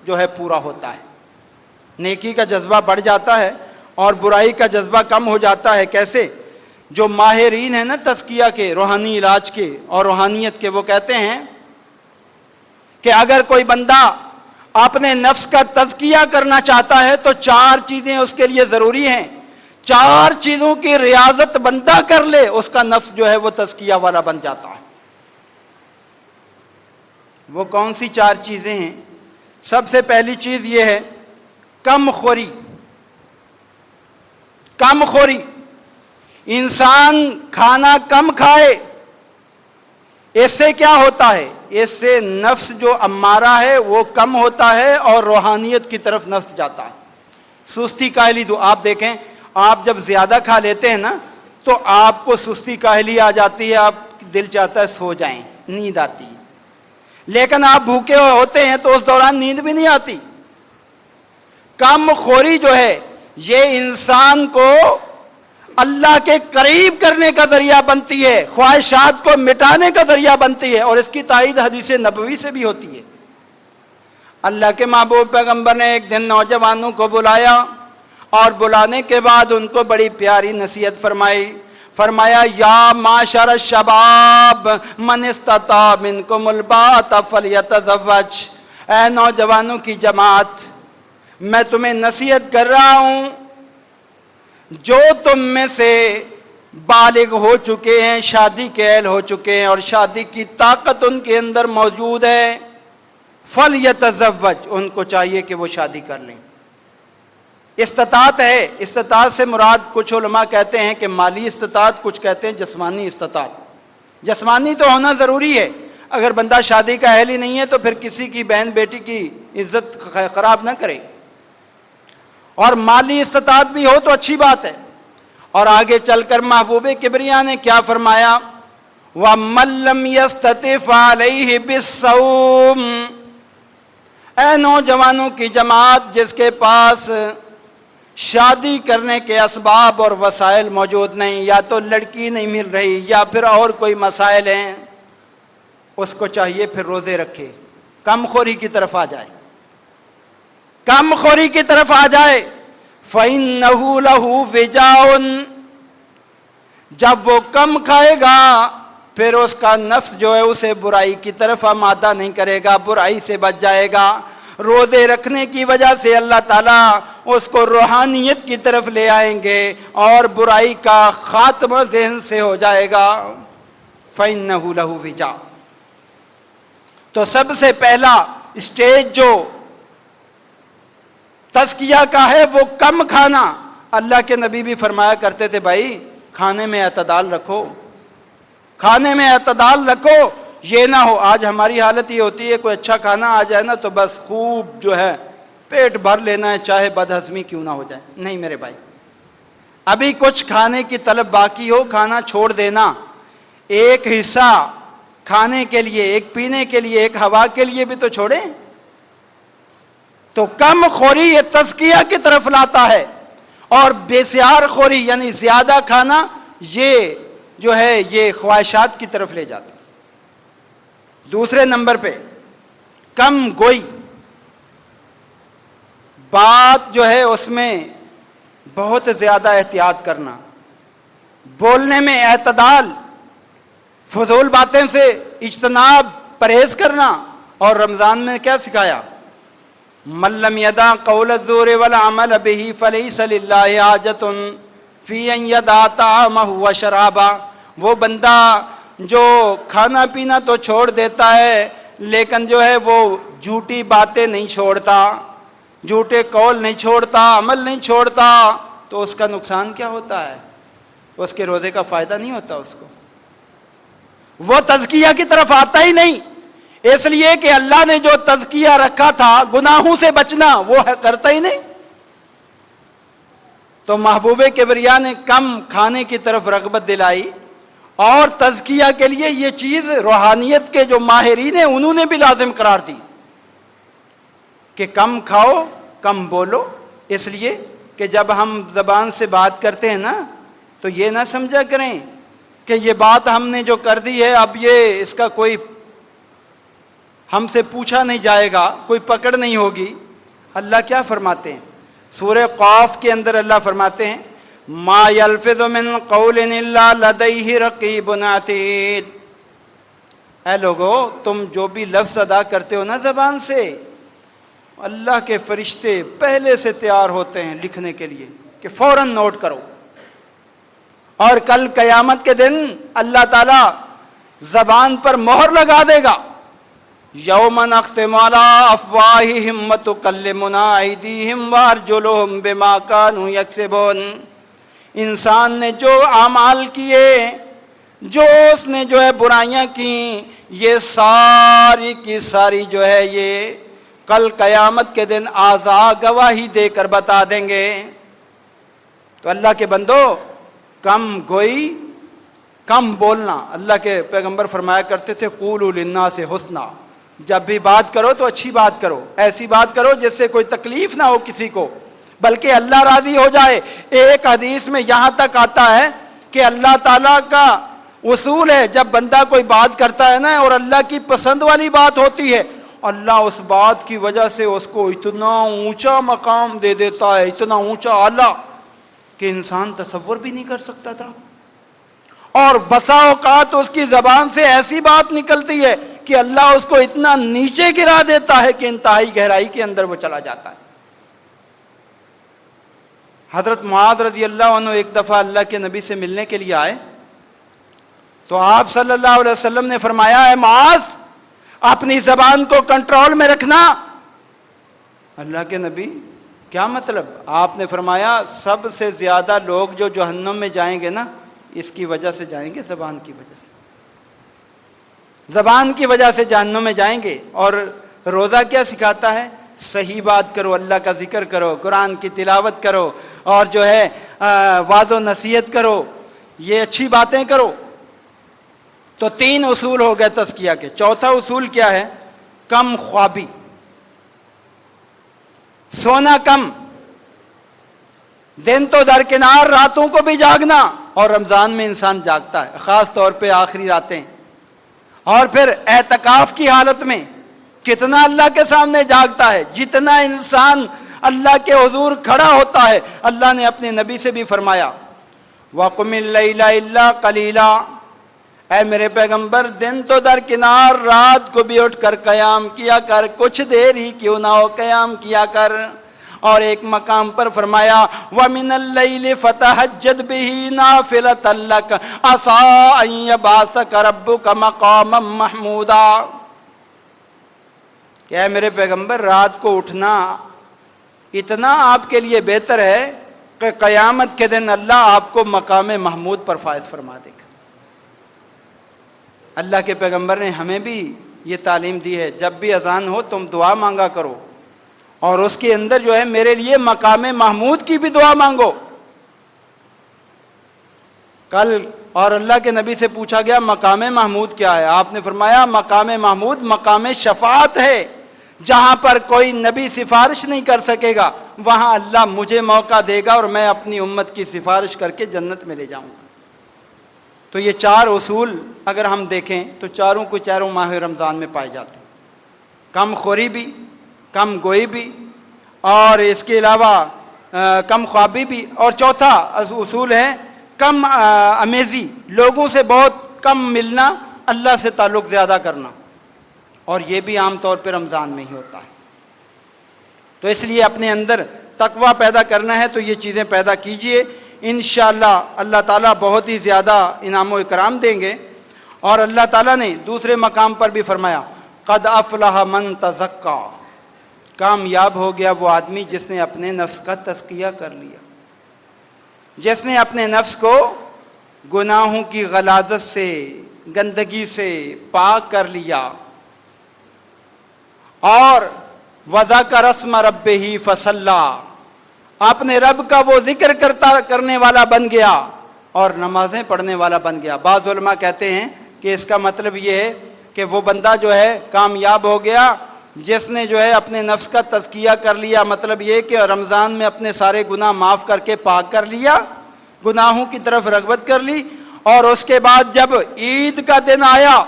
جو ہے پورا ہوتا ہے۔ نیکی کا جذبہ بڑھ جاتا ہے اور برائی کا جذبہ کم ہو جاتا ہے۔ کیسے؟ جو ماہرین ہیں نا تزکیہ کے، روحانی علاج کے اور روحانیت کے، وہ کہتے ہیں کہ اگر کوئی بندہ اپنے نفس کا تزکیہ کرنا چاہتا ہے تو 4 چیزیں اس کے لیے ضروری ہیں۔ 4 چیزوں کی ریاضت بندہ کر لے، اس کا نفس جو ہے وہ تزکیہ والا بن جاتا ہے۔ وہ کون سی 4 چیزیں ہیں؟ سب سے پہلی چیز یہ ہے کم خوری۔ کم خوری، انسان کھانا کم کھائے، اس سے کیا ہوتا ہے؟ اس سے نفس جو امارہ ہے وہ کم ہوتا ہے اور روحانیت کی طرف نفس جاتا ہے۔ سستی کاہلی، تو آپ دیکھیں، آپ جب زیادہ کھا لیتے ہیں نا تو آپ کو سستی کاہلی آ جاتی ہے، آپ دل چاہتا ہے سو جائیں، نیند آتی ہے۔ لیکن آپ بھوکے ہوتے ہیں تو اس دوران نیند بھی نہیں آتی۔ کم خوری جو ہے یہ انسان کو اللہ کے قریب کرنے کا ذریعہ بنتی ہے، خواہشات کو مٹانے کا ذریعہ بنتی ہے، اور اس کی تائید حدیث نبوی سے بھی ہوتی ہے۔ اللہ کے محبوب پیغمبر نے ایک دن نوجوانوں کو بلایا اور بلانے کے بعد ان کو بڑی پیاری نصیحت فرمائی۔ فرمایا یا معاشر الشباب من استطاع منکم الباءۃ فلیتزوج، اے نوجوانوں کی جماعت، میں تمہیں نصیحت کر رہا ہوں، جو تم میں سے بالغ ہو چکے ہیں، شادی کے اہل ہو چکے ہیں اور شادی کی طاقت ان کے اندر موجود ہے، فلیتزوج، ان کو چاہیے کہ وہ شادی کر لیں۔ استطاعت ہے، استطاعت سے مراد کچھ علماء کہتے ہیں کہ مالی استطاعت، کچھ کہتے ہیں جسمانی استطاعت۔ جسمانی تو ہونا ضروری ہے، اگر بندہ شادی کا اہل ہی نہیں ہے تو پھر کسی کی بہن بیٹی کی عزت خراب نہ کرے، اور مالی استطاعت بھی ہو تو اچھی بات ہے۔ اور آگے چل کر محبوب کبریا نے کیا فرمایا؟ وَمَن لَّمْ يَسْتَطِعْ فَعَلَيْهِ بِالصَّوْمِ، اے نوجوانوں کی جماعت، جس کے پاس شادی کرنے کے اسباب اور وسائل موجود نہیں، یا تو لڑکی نہیں مل رہی یا پھر اور کوئی مسائل ہیں، اس کو چاہیے پھر روزے رکھے، کم خوری کی طرف آ جائے، کم خوری کی طرف آ جائے۔ فَإِنَّهُ لَهُ وِجَاءٌ، جب وہ کم کھائے گا پھر اس کا نفس جو ہے اسے برائی کی طرف آمادہ نہیں کرے گا، برائی سے بچ جائے گا۔ روزے رکھنے کی وجہ سے اللہ تعالیٰ اس کو روحانیت کی طرف لے آئیں گے اور برائی کا خاتمہ ذہن سے ہو جائے گا۔ فَإِنَّهُ لَهُ وِجَاءٌ، تو سب سے پہلا اسٹیج جو تزکیہ کا ہے وہ کم کھانا۔ اللہ کے نبی بھی فرمایا کرتے تھے بھائی کھانے میں اعتدال رکھو، کھانے میں اعتدال رکھو، یہ نہ ہو آج ہماری حالت یہ ہوتی ہے کوئی اچھا کھانا آ جائے نا تو بس خوب جو ہے پیٹ بھر لینا ہے چاہے بد ہضمی کیوں نہ ہو جائے۔ نہیں میرے بھائی، ابھی کچھ کھانے کی طلب باقی ہو کھانا چھوڑ دینا، ایک حصہ کھانے کے لیے، ایک پینے کے لیے، ایک ہوا کے لیے بھی تو چھوڑیں۔ تو کم خوری یہ تزکیہ کی طرف لاتا ہے، اور بسیار خوری یعنی زیادہ کھانا یہ جو ہے یہ خواہشات کی طرف لے جاتا ہے۔ دوسرے نمبر پہ کم گوئی، بات جو ہے اس میں بہت زیادہ احتیاط کرنا، بولنے میں اعتدال، فضول باتیں سے اجتناب، پرہیز کرنا۔ اور رمضان میں کیا سکھایا؟ مَن لَّمْ يَدَعْ قَوْلَ الزُّورِ وَالْعَمَلَ بِهِ فَلَيْسَ لِلَّهِ حَاجَةٌ فِي أَن يَدَعَ طَعَامَهُ وَشَرَابَهُ، وہ بندہ جو کھانا پینا تو چھوڑ دیتا ہے لیکن جو ہے وہ جھوٹی باتیں نہیں چھوڑتا، جھوٹے قول نہیں چھوڑتا، عمل نہیں چھوڑتا، تو اس کا نقصان کیا ہوتا ہے؟ اس کے روزے کا فائدہ نہیں ہوتا، اس کو وہ تزکیہ کی طرف آتا ہی نہیں، اس لیے کہ اللہ نے جو تزکیہ رکھا تھا گناہوں سے بچنا وہ کرتا ہی نہیں۔ تو محبوب کبریا نے کم کھانے کی طرف رغبت دلائی، اور تزکیہ کے لیے یہ چیز روحانیت کے جو ماہرین ہیں انہوں نے بھی لازم قرار دی کہ کم کھاؤ کم بولو، اس لیے کہ جب ہم زبان سے بات کرتے ہیں نا تو یہ نہ سمجھا کریں کہ یہ بات ہم نے جو کر دی ہے اب یہ اس کا کوئی ہم سے پوچھا نہیں جائے گا، کوئی پکڑ نہیں ہوگی۔ اللہ کیا فرماتے ہیں سورہ قاف کے اندر؟ اللہ فرماتے ہیں ما یلفظ من قول الا لدیہ رقیب عتید، اے لوگو تم جو بھی لفظ ادا کرتے ہو نا زبان سے، اللہ کے فرشتے پہلے سے تیار ہوتے ہیں لکھنے کے لیے کہ فوراً نوٹ کرو۔ اور کل قیامت کے دن اللہ تعالیٰ زبان پر مہر لگا دے گا، یوم نختم علی افواہہم وتکلمنا ایدیہم وارجلہم بما کانوا یکسبون، انسان نے جو اعمال کیے، جو اس نے جو ہے برائیاں کی، یہ ساری کی ساری جو ہے یہ کل قیامت کے دن اعضاء گواہی دے کر بتا دیں گے۔ تو اللہ کے بندو کم گوئی کم بولنا، اللہ کے پیغمبر فرمایا کرتے تھے قولوا للناس حسنا، جب بھی بات کرو تو اچھی بات کرو، ایسی بات کرو جس سے کوئی تکلیف نہ ہو کسی کو، بلکہ اللہ راضی ہو جائے۔ ایک حدیث میں یہاں تک آتا ہے کہ اللہ تعالیٰ کا اصول ہے جب بندہ کوئی بات کرتا ہے نا اور اللہ کی پسند والی بات ہوتی ہے، اللہ اس بات کی وجہ سے اس کو اتنا اونچا مقام دے دیتا ہے، اتنا اونچا اعلیٰ کہ انسان تصور بھی نہیں کر سکتا تھا۔ اور بسا اوقات اس کی زبان سے ایسی بات نکلتی ہے کہ اللہ اس کو اتنا نیچے گرا دیتا ہے کہ انتہائی گہرائی کے اندر وہ چلا جاتا ہے۔ حضرت معاذ رضی اللہ عنہ ایک دفعہ اللہ کے نبی سے ملنے کے لیے آئے تو آپ صلی اللہ علیہ وسلم نے فرمایا اے معاذ اپنی زبان کو کنٹرول میں رکھنا۔ اللہ کے نبی کیا مطلب؟ آپ نے فرمایا سب سے زیادہ لوگ جو جہنم میں جائیں گے نا، اس کی وجہ سے جائیں گے، زبان کی وجہ سے، زبان کی وجہ سے جہنم میں جائیں گے۔ اور روزہ کیا سکھاتا ہے؟ صحیح بات کرو، اللہ کا ذکر کرو، قرآن کی تلاوت کرو، اور جو ہے واعظ و نصیحت کرو، یہ اچھی باتیں کرو۔ تو 3 اصول ہو گئے تزکیہ کے۔ چوتھا اصول کیا ہے؟ کم خوابی، سونا کم، دن تو درکنار، راتوں کو بھی جاگنا، اور رمضان میں انسان جاگتا ہے، خاص طور پہ آخری راتیں، اور پھر اعتکاف کی حالت میں کتنا اللہ کے سامنے جاگتا ہے، جتنا انسان اللہ کے حضور کھڑا ہوتا ہے۔ اللہ نے اپنے نبی سے بھی فرمایا وَقُمِ اللَّيْلَ إِلَّا قَلِيلًا، اے میرے پیغمبر دن تو درکنار، رات کو بھی اٹھ کر قیام کیا کر، کچھ دیر ہی کیوں نہ ہو قیام کیا کر۔ اور ایک مقام پر فرمایا وَمِنَ اللَّيْلِ فَتَهَجَّدْ بِهِ نَافِلَةً لَكَ عَسَىٰ أَن يَبْعَثَكَ رَبُّكَ مَقَامًا مَحْمُودًا، کہ اے میرے پیغمبر رات کو اٹھنا اتنا آپ کے لیے بہتر ہے کہ قیامت کے دن اللہ آپ کو مقام محمود پر فائز فرما دے گا۔ اللہ کے پیغمبر نے ہمیں بھی یہ تعلیم دی ہے، جب بھی اذان ہو تم دعا مانگا کرو، اور اس کے اندر جو ہے میرے لیے مقام محمود کی بھی دعا مانگو۔ کل اور اللہ کے نبی سے پوچھا گیا مقام محمود کیا ہے؟ آپ نے فرمایا مقام محمود مقام شفاعت ہے، جہاں پر کوئی نبی سفارش نہیں کر سکے گا، وہاں اللہ مجھے موقع دے گا اور میں اپنی امت کی سفارش کر کے جنت میں لے جاؤں گا۔ تو یہ 4 اصول اگر ہم دیکھیں تو چاروں کو چاروں ماہ رمضان میں پائے جاتے ہیں، کم خوری بھی، کم گوئی بھی، اور اس کے علاوہ کم خوابی بھی، اور چوتھا اصول ہے کم امیزی، لوگوں سے بہت کم ملنا، اللہ سے تعلق زیادہ کرنا، اور یہ بھی عام طور پہ رمضان میں ہی ہوتا ہے۔ تو اس لیے اپنے اندر تقویٰ پیدا کرنا ہے تو یہ چیزیں پیدا کیجئے، انشاءاللہ اللہ تعالیٰ بہت ہی زیادہ انعام و اکرام دیں گے۔ اور اللہ تعالیٰ نے دوسرے مقام پر بھی فرمایا قد افلح من تزکا، کامیاب ہو گیا وہ آدمی جس نے اپنے نفس کا تزکیہ کر لیا، جس نے اپنے نفس کو گناہوں کی غلاظت سے، گندگی سے پاک کر لیا، اور وَذَكَرَ اسْمَ رَبِّهِ فَصَلَّى، اپنے رب کا وہ ذکر کرنے والا بن گیا اور نمازیں پڑھنے والا بن گیا۔ بعض علماء کہتے ہیں کہ اس کا مطلب یہ ہے کہ وہ بندہ جو ہے کامیاب ہو گیا جس نے جو ہے اپنے نفس کا تزکیہ کر لیا، مطلب یہ کہ رمضان میں اپنے سارے گناہ معاف کر کے پاک کر لیا، گناہوں کی طرف رغبت کر لی، اور اس کے بعد جب عید کا دن آیا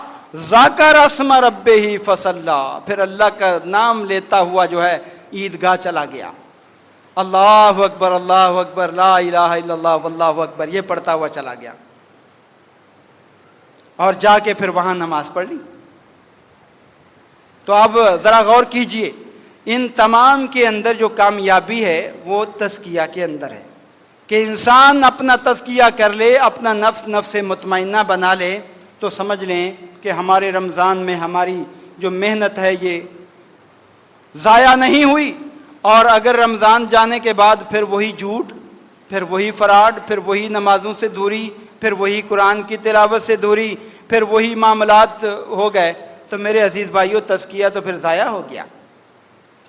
ذکر اسم ربہ فصلی، پھر اللہ کا نام لیتا ہوا جو ہے عیدگاہ چلا گیا، اللہ اکبر لا الہ الا اللہ واللہ اکبر، یہ پڑھتا ہوا چلا گیا، اور جا کے پھر وہاں نماز پڑھ لی۔ تو اب ذرا غور کیجئے، ان تمام کے اندر جو کامیابی ہے وہ تزکیہ کے اندر ہے، کہ انسان اپنا تزکیہ کر لے، اپنا نفس مطمئنہ بنا لے، تو سمجھ لیں کہ ہمارے رمضان میں ہماری جو محنت ہے یہ ضائع نہیں ہوئی۔ اور اگر رمضان جانے کے بعد پھر وہی جھوٹ، پھر وہی فراڈ، پھر وہی نمازوں سے دوری، پھر وہی قرآن کی تلاوت سے دوری، پھر وہی معاملات ہو گئے، تو میرے عزیز بھائیو تزکیہ تو پھر ضائع ہو گیا،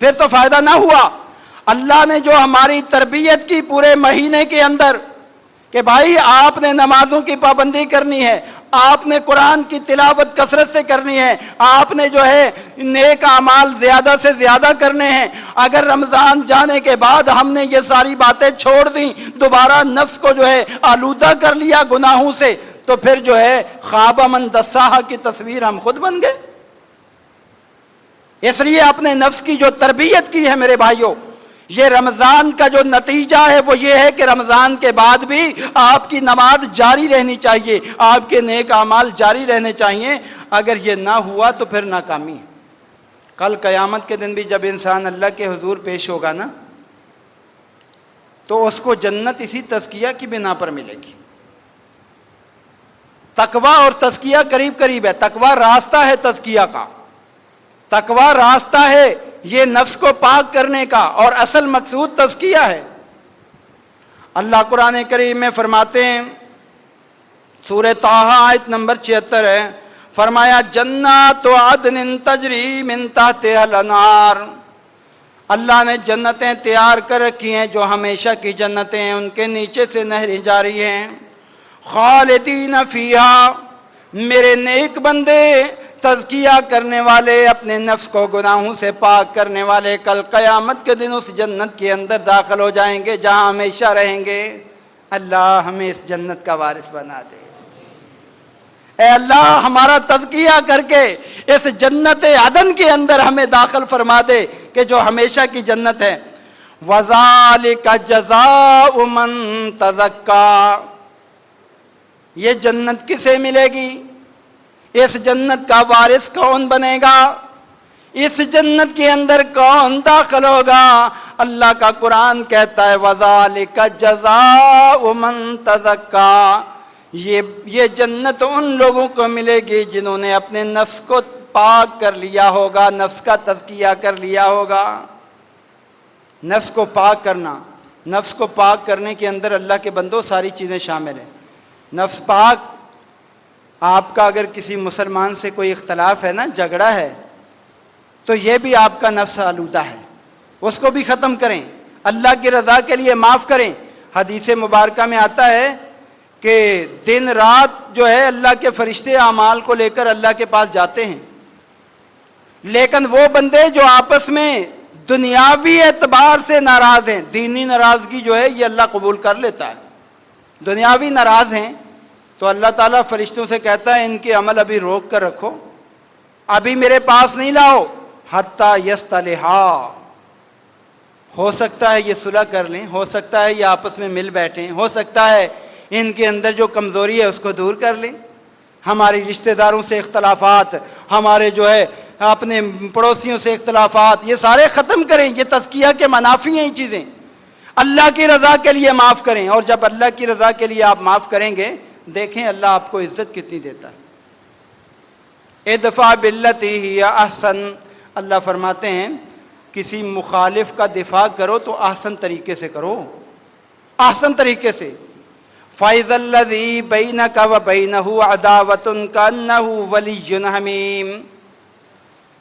پھر تو فائدہ نہ ہوا۔ اللہ نے جو ہماری تربیت کی پورے مہینے کے اندر کہ بھائی آپ نے نمازوں کی پابندی کرنی ہے، آپ نے قرآن کی تلاوت کثرت سے کرنی ہے، آپ نے جو ہے نیک اعمال زیادہ سے زیادہ کرنے ہیں، اگر رمضان جانے کے بعد ہم نے یہ ساری باتیں چھوڑ دیں، دوبارہ نفس کو جو ہے آلودہ کر لیا گناہوں سے، تو پھر جو ہے خواب من دساہا کی تصویر ہم خود بن گئے۔ اس لیے اپنے نفس کی جو تربیت کی ہے میرے بھائیوں، یہ رمضان کا جو نتیجہ ہے وہ یہ ہے کہ رمضان کے بعد بھی آپ کی نماز جاری رہنی چاہیے، آپ کے نیک اعمال جاری رہنے چاہیے۔ اگر یہ نہ ہوا تو پھر ناکامی ہے۔ کل قیامت کے دن بھی جب انسان اللہ کے حضور پیش ہوگا نا، تو اس کو جنت اسی تزکیہ کی بنا پر ملے گی۔ تقویٰ اور تزکیہ قریب قریب ہے، تقویٰ راستہ ہے تزکیہ کا، تقویٰ راستہ ہے یہ نفس کو پاک کرنے کا اور اصل مقصود تزکیہ ہے۔ اللہ قرآن کریم میں فرماتے ہیں، سورہ طٰہٰ آیت نمبر 76 ہے، فرمایا جنات عدن تجری من تحتہا الانہار، اللہ نے جنتیں تیار کر رکھی ہیں جو ہمیشہ کی جنتیں ہیں، ان کے نیچے سے نہریں جاری ہیں، خالدین فیہا، میرے نیک بندے تزکیہ کرنے والے، اپنے نفس کو گناہوں سے پاک کرنے والے، کل قیامت کے دن اس جنت کے اندر داخل ہو جائیں گے جہاں ہمیشہ رہیں گے۔ اللہ ہمیں اس جنت کا وارث بنا دے۔ اے اللہ ہمارا تزکیہ کر کے اس جنت عدن کے اندر ہمیں داخل فرما دے کہ جو ہمیشہ کی جنت ہے۔ وَذَلِكَ جَزَاءُ مَن تَزَكَّىٰ، یہ جنت کسے ملے گی؟ اس جنت کا وارث کون بنے گا؟ اس جنت کے اندر کون داخل ہوگا؟ اللہ کا قرآن کہتا ہے وَذَلِكَ جَزَاءُ مَن تَزَكَّىٰ، یہ جنت ان لوگوں کو ملے گی جنہوں نے اپنے نفس کو پاک کر لیا ہوگا، نفس کا تزکیہ کر لیا ہوگا۔ نفس کو پاک کرنا، نفس کو پاک کرنے کے اندر اللہ کے بندوں ساری چیزیں شامل ہیں۔ نفس پاک، آپ کا اگر کسی مسلمان سے کوئی اختلاف ہے نا، جھگڑا ہے، تو یہ بھی آپ کا نفس آلودہ ہے، اس کو بھی ختم کریں، اللہ کی رضا کے لیے معاف کریں۔ حدیث مبارکہ میں آتا ہے کہ دن رات جو ہے اللہ کے فرشتے اعمال کو لے کر اللہ کے پاس جاتے ہیں، لیکن وہ بندے جو آپس میں دنیاوی اعتبار سے ناراض ہیں، دینی ناراضگی جو ہے یہ اللہ قبول کر لیتا ہے، دنیاوی ناراض ہیں تو اللہ تعالیٰ فرشتوں سے کہتا ہے ان کے عمل ابھی روک کر رکھو، ابھی میرے پاس نہیں لاؤ، حتیٰ یصطلحا، ہو سکتا ہے یہ صلح کر لیں، ہو سکتا ہے یہ آپس میں مل بیٹھیں، ہو سکتا ہے ان کے اندر جو کمزوری ہے اس کو دور کر لیں۔ ہماری رشتہ داروں سے اختلافات، ہمارے جو ہے اپنے پڑوسیوں سے اختلافات، یہ سارے ختم کریں، یہ تزکیہ کے منافی ہیں یہ چیزیں۔ اللہ کی رضا کے لیے معاف کریں، اور جب اللہ کی رضا کے لیے آپ معاف کریں گے دیکھیں اللہ آپ کو عزت کتنی دیتا ہے۔ ادفع باللتی ہی احسن، اللہ فرماتے ہیں کسی مخالف کا دفاع کرو تو احسن طریقے سے کرو، احسن طریقے سے۔ فَإِذَا الَّذِي بَيْنَكَ وَبَيْنَهُ عَدَاوَةٌ كَأَنَّهُ وَلِيٌّ حَمِيمٌ،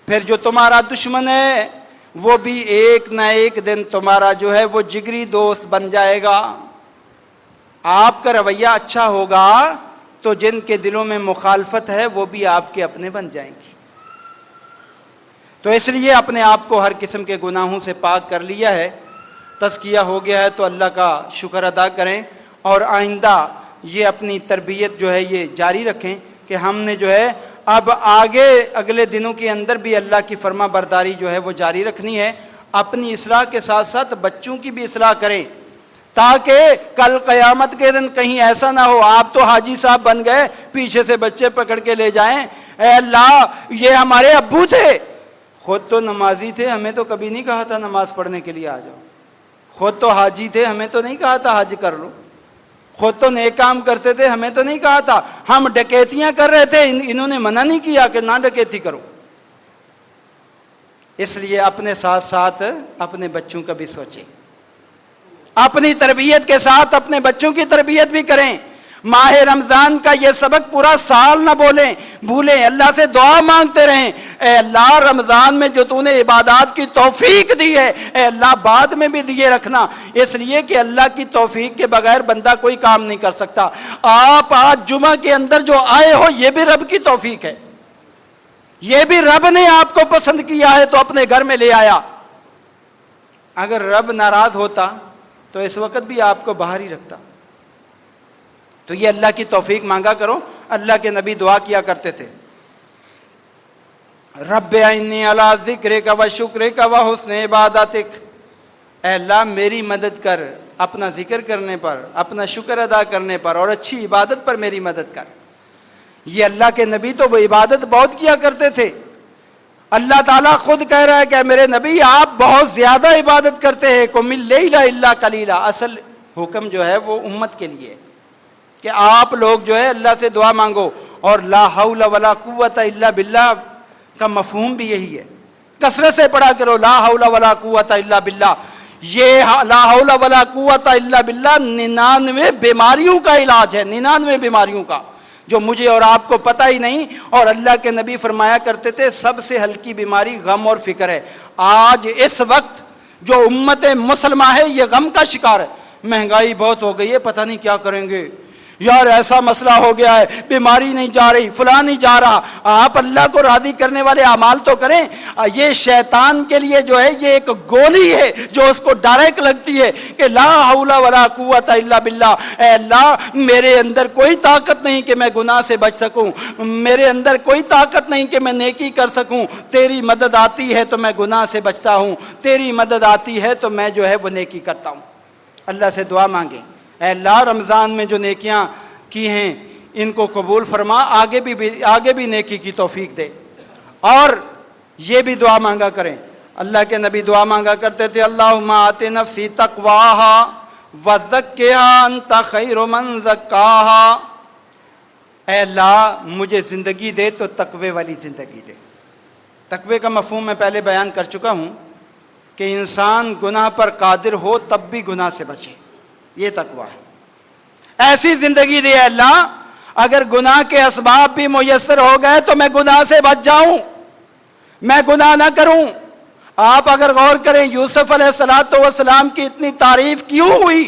پھر جو تمہارا دشمن ہے وہ بھی ایک نہ ایک دن تمہارا جو ہے وہ جگری دوست بن جائے گا۔ آپ کا رویہ اچھا ہوگا تو جن کے دلوں میں مخالفت ہے وہ بھی آپ کے اپنے بن جائیں گی۔ تو اس لیے اپنے آپ کو ہر قسم کے گناہوں سے پاک کر لیا ہے، تزکیہ ہو گیا ہے تو اللہ کا شکر ادا کریں، اور آئندہ یہ اپنی تربیت جو ہے یہ جاری رکھیں کہ ہم نے جو ہے اب آگے اگلے دنوں کے اندر بھی اللہ کی فرما برداری جو ہے وہ جاری رکھنی ہے۔ اپنی اصلاح کے ساتھ ساتھ بچوں کی بھی اصلاح کریں، تاکہ کل قیامت کے دن کہیں ایسا نہ ہو آپ تو حاجی صاحب بن گئے، پیچھے سے بچے پکڑ کے لے جائیں، اے اللہ یہ ہمارے ابو تھے، خود تو نمازی تھے، ہمیں تو کبھی نہیں کہا تھا نماز پڑھنے کے لیے آ جاؤ، خود تو حاجی تھے، ہمیں تو نہیں کہا تھا حج کر لو، خود تو نیک کام کرتے تھے، ہمیں تو نہیں کہا تھا، ہم ڈکیتیاں کر رہے تھے، انہوں نے منع نہیں کیا کہ نہ ڈکیتی کرو۔ اس لیے اپنے ساتھ ساتھ اپنے بچوں کا بھی سوچیں، اپنی تربیت کے ساتھ اپنے بچوں کی تربیت بھی کریں۔ ماہ رمضان کا یہ سبق پورا سال نہ بھولیں، اللہ سے دعا مانگتے رہیں، اے اللہ رمضان میں جو تو نے عبادات کی توفیق دی ہے اے اللہ بعد میں بھی دیے رکھنا، اس لیے کہ اللہ کی توفیق کے بغیر بندہ کوئی کام نہیں کر سکتا۔ آپ آج جمعہ کے اندر جو آئے ہو یہ بھی رب کی توفیق ہے، یہ بھی رب نے آپ کو پسند کیا ہے تو اپنے گھر میں لے آیا۔ اگر رب ناراض ہوتا تو اس وقت بھی آپ کو باہر ہی رکھتا۔ تو یہ اللہ کی توفیق مانگا کرو، اللہ کے نبی دعا کیا کرتے تھے، رب اعنی علی ذکرک و شکرک و حسن عبادتک، اے اللہ میری مدد کر اپنا ذکر کرنے پر، اپنا شکر ادا کرنے پر اور اچھی عبادت پر میری مدد کر۔ یہ اللہ کے نبی تو وہ عبادت بہت کیا کرتے تھے، اللہ تعالیٰ خود کہہ رہا ہے کہ میرے نبی آپ بہت زیادہ عبادت کرتے ہیں، قم اللیل الا قلیلا، اصل حکم جو ہے وہ امت کے لیے کہ آپ لوگ جو ہے اللہ سے دعا مانگو، اور لا حول ولا قوت الا باللہ کا مفہوم بھی یہی ہے کثرت سے پڑھا کرو لا حول ولا قوت الا باللہ. یہ لا حول ولا قوت الا باللہ 99 بیماریوں کا علاج ہے، 99 بیماریوں کا، جو مجھے اور آپ کو پتہ ہی نہیں. اور اللہ کے نبی فرمایا کرتے تھے سب سے ہلکی بیماری غم اور فکر ہے. آج اس وقت جو امت مسلمہ ہے یہ غم کا شکار ہے. مہنگائی بہت ہو گئی ہے، پتہ نہیں کیا کریں گے، یار ایسا مسئلہ ہو گیا ہے، بیماری نہیں جا رہی، فلاں نہیں جا رہا. آپ اللہ کو راضی کرنے والے اعمال تو کریں. یہ شیطان کے لیے جو ہے یہ ایک گولی ہے جو اس کو ڈائریکٹ لگتی ہے کہ لا حول ولا قوت الا باللہ. اے اللہ میرے اندر کوئی طاقت نہیں کہ میں گناہ سے بچ سکوں، میرے اندر کوئی طاقت نہیں کہ میں نیکی کر سکوں. تیری مدد آتی ہے تو میں گناہ سے بچتا ہوں، تیری مدد آتی ہے تو میں جو ہے وہ نیکی کرتا ہوں. اللہ سے دعا مانگیں اے اللہ رمضان میں جو نیکیاں کی ہیں ان کو قبول فرما، آگے بھی نیکی کی توفیق دے. اور یہ بھی دعا مانگا کریں. اللہ کے نبی دعا مانگا کرتے تھے اللہم آت نفسی تقواہا وزکھا انت خیر من زکاہا. اے اللہ مجھے زندگی دے تو تقوی والی زندگی دے. تقوی کا مفہوم میں پہلے بیان کر چکا ہوں کہ انسان گناہ پر قادر ہو تب بھی گناہ سے بچے، یہ تقوی ہے. ایسی زندگی دے اللہ اگر گناہ کے اسباب بھی میسر ہو گئے تو میں گناہ سے بچ جاؤں، میں گناہ نہ کروں. آپ اگر غور کریں یوسف علیہ السلام کی اتنی تعریف کیوں ہوئی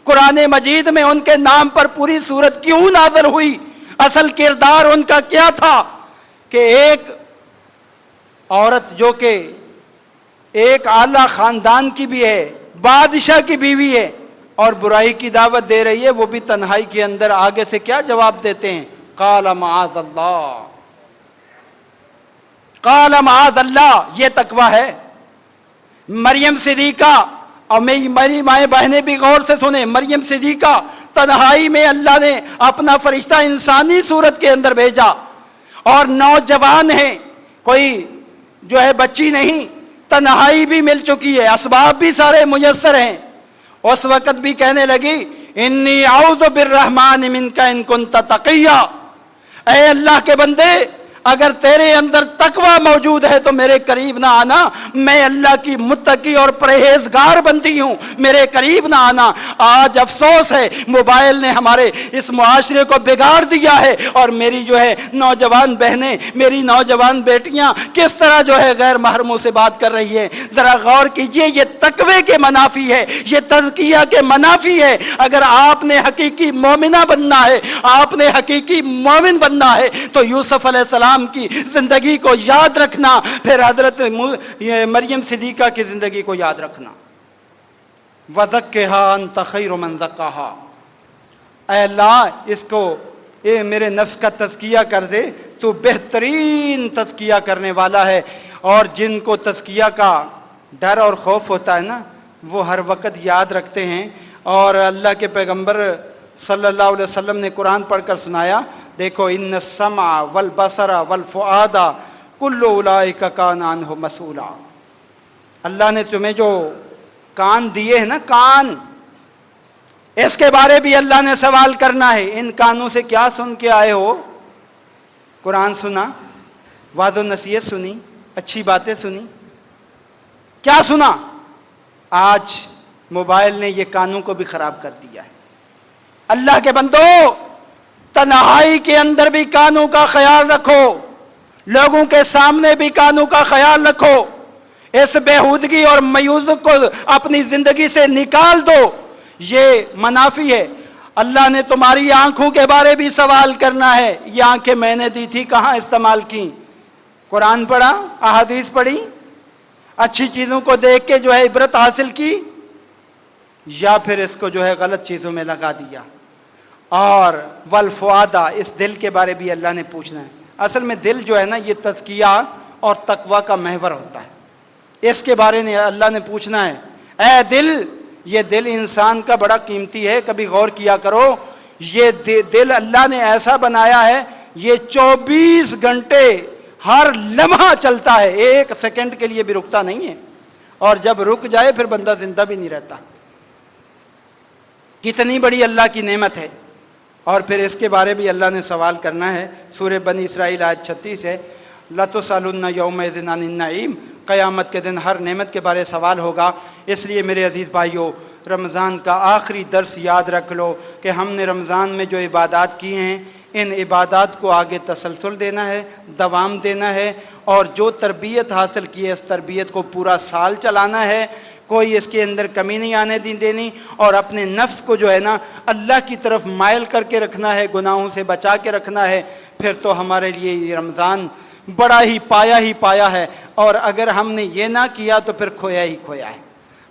قرآن مجید میں، ان کے نام پر پوری سورت کیوں نازل ہوئی؟ اصل کردار ان کا کیا تھا کہ ایک عورت جو کہ ایک اعلیٰ خاندان کی بھی ہے، بادشاہ کی بیوی ہے اور برائی کی دعوت دے رہی ہے، وہ بھی تنہائی کے اندر آگے سے کیا جواب دیتے ہیں؟ قال معاذ اللہ، قال معاذ اللہ. یہ تقوی ہے. مریم صدیقہ، اور میری مائیں بہنیں بھی غور سے سنیں، مریم صدیقہ تنہائی میں اللہ نے اپنا فرشتہ انسانی صورت کے اندر بھیجا اور نوجوان ہیں، کوئی جو ہے بچی نہیں، تنہائی بھی مل چکی ہے، اسباب بھی سارے میسر ہیں. اس وقت بھی کہنے لگی انی اعوذ بالرحمن منک ان کنت تقیا. اے اللہ کے بندے اگر تیرے اندر تقوی موجود ہے تو میرے قریب نہ آنا، میں اللہ کی متقی اور پرہیزگار بندی ہوں، میرے قریب نہ آنا. آج افسوس ہے موبائل نے ہمارے اس معاشرے کو بگاڑ دیا ہے، اور میری جو ہے نوجوان بہنیں، میری نوجوان بیٹیاں کس طرح جو ہے غیر محرموں سے بات کر رہی ہیں. ذرا غور کیجئے، یہ تقوی کے منافی ہے، یہ تزکیہ کے منافی ہے. اگر آپ نے حقیقی مومنہ بننا ہے، آپ نے حقیقی مومن بننا ہے تو یوسف علیہ السلام کی زندگی کو یاد رکھنا، پھر حضرت مریم صدیقہ کی زندگی کو یاد رکھنا. وَزَكِّهَا أَنْتَ خَيْرُ مَنْ زَكَّاهَا. اے اللہ اس کو میرے نفس کا تزکیہ کر دے، تو بہترین تزکیہ کرنے والا ہے. اور جن کو تزکیہ کا ڈر اور خوف ہوتا ہے نا وہ ہر وقت یاد رکھتے ہیں. اور اللہ کے پیغمبر صلی اللہ علیہ وسلم نے قرآن پڑھ کر سنایا، دیکھو ان السمع والبصر والفؤاد کل اولئک کان عنہ مسئولا. اللہ نے تمہیں جو کان دیے ہیں نا، کان، اس کے بارے بھی اللہ نے سوال کرنا ہے. ان کانوں سے کیا سن کے آئے ہو؟ قرآن سنا، وعظ و نصیحت سنی، اچھی باتیں سنی، کیا سنا؟ آج موبائل نے یہ کانوں کو بھی خراب کر دیا ہے. اللہ کے بندو تنہائی کے اندر بھی کانوں کا خیال رکھو، لوگوں کے سامنے بھی کانوں کا خیال رکھو. اس بےہودگی اور میوزک کو اپنی زندگی سے نکال دو، یہ منافی ہے. اللہ نے تمہاری آنکھوں کے بارے بھی سوال کرنا ہے. یہ آنکھیں میں نے دی تھی، کہاں استعمال کی؟ قرآن پڑھا، احادیث پڑھی، اچھی چیزوں کو دیکھ کے جو ہے عبرت حاصل کی، یا پھر اس کو جو ہے غلط چیزوں میں لگا دیا؟ اور والفؤاد، اس دل کے بارے بھی اللہ نے پوچھنا ہے. اصل میں دل جو ہے نا یہ تزکیہ اور تقوی کا محور ہوتا ہے. اس کے بارے میں اللہ نے پوچھنا ہے. اے دل، یہ دل انسان کا بڑا قیمتی ہے، کبھی غور کیا کرو. یہ دل اللہ نے ایسا بنایا ہے، یہ 24 گھنٹے ہر لمحہ چلتا ہے، ایک سیکنڈ کے لیے بھی رکتا نہیں ہے. اور جب رک جائے پھر بندہ زندہ بھی نہیں رہتا. کتنی بڑی اللہ کی نعمت ہے. اور پھر اس کے بارے بھی اللہ نے سوال کرنا ہے. سورہ بنی اسرائیل آیت 36 ہے. لَتُسْأَلُنَّ يَوْمَئِذٍ عَنِ النَّعِيمِ، قیامت کے دن ہر نعمت کے بارے سوال ہوگا۔ اس لیے میرے عزیز بھائیوں، رمضان کا آخری درس یاد رکھ لو کہ ہم نے رمضان میں جو عبادات کی ہیں، ان عبادات کو آگے تسلسل دینا ہے، دوام دینا ہے، اور جو تربیت حاصل کی ہے اس تربیت کو پورا سال چلانا ہے، کوئی اس کے اندر کمی نہیں آنے دینی، اور اپنے نفس کو جو ہے نا اللہ کی طرف مائل کر کے رکھنا ہے، گناہوں سے بچا کے رکھنا ہے۔ پھر تو ہمارے لیے یہ رمضان بڑا ہی پایا ہے، اور اگر ہم نے یہ نہ کیا تو پھر کھویا ہی کھویا ہے۔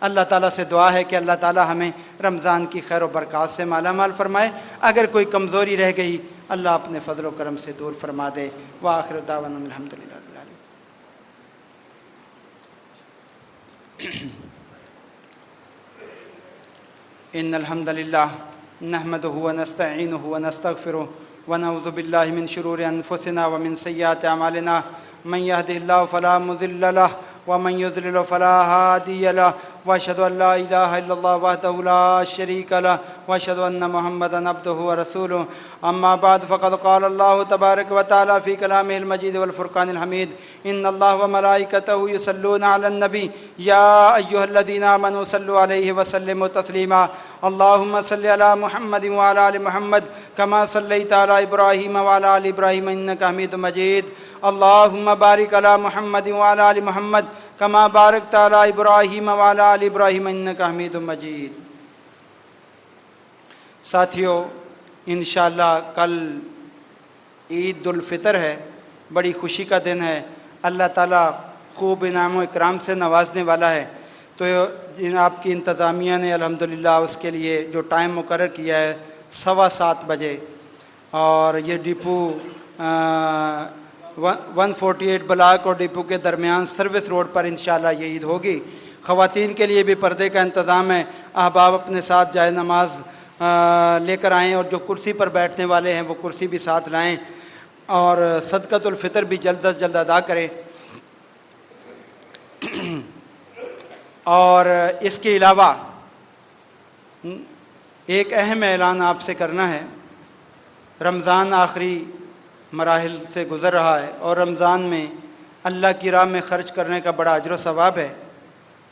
اللہ تعالیٰ سے دعا ہے کہ اللہ تعالیٰ ہمیں رمضان کی خیر و برکات سے مالا مال فرمائے۔ اگر کوئی کمزوری رہ گئی اللہ اپنے فضل و کرم سے دور فرما دے۔ وآخر دعوانا الحمدللہ رب العالمین۔ ان الحمد للہ نحمده ونستعینه ونستغفره ونعوذ باللہ من شرور انفسنا ومن سیئات اعمالنا، من يهده الله فلا مضل له ومن يضلل فلا هادي له، واشهد ان لا اله الا الله وحده لا شريك له، واشهد ان محمدا عبده ورسوله۔ اما بعد، فقد قال الله تبارك وتعالى في كلامه المجيد والفرقان الحميد: ان الله وملائكته يصلون على النبي يا ايها الذين امنوا صلوا عليه وسلموا تسليما۔ اللهم صل على محمد وعلى ال محمد كما صليت على ابراهيم وعلى ال ابراهيم انك حميد مجيد۔ اللهم بارك على محمد وعلى ال محمد كما باركت على ابراهيم وعلى ال ابراهيم انك حميد مجيد۔ ساتھیو، انشاءاللہ کل عید الفطر ہے، بڑی خوشی کا دن ہے، اللہ تعالیٰ خوب انعام و اکرام سے نوازنے والا ہے۔ تو آپ کی انتظامیہ نے الحمدللہ اس کے لیے جو ٹائم مقرر کیا ہے 7:15 بجے، اور یہ ڈپو 148 بلاک اور ڈپو کے درمیان سروس روڈ پر انشاءاللہ یہ عید ہوگی۔ خواتین کے لیے بھی پردے کا انتظام ہے، احباب اپنے ساتھ جائے نماز لے کر آئیں، اور جو کرسی پر بیٹھنے والے ہیں وہ کرسی بھی ساتھ لائیں، اور صدقۃ الفطر بھی جلد از جلد ادا کریں۔ اور اس کے علاوہ ایک اہم اعلان آپ سے کرنا ہے۔ رمضان آخری مراحل سے گزر رہا ہے، اور رمضان میں اللہ کی راہ میں خرچ کرنے کا بڑا اجر و ثواب ہے۔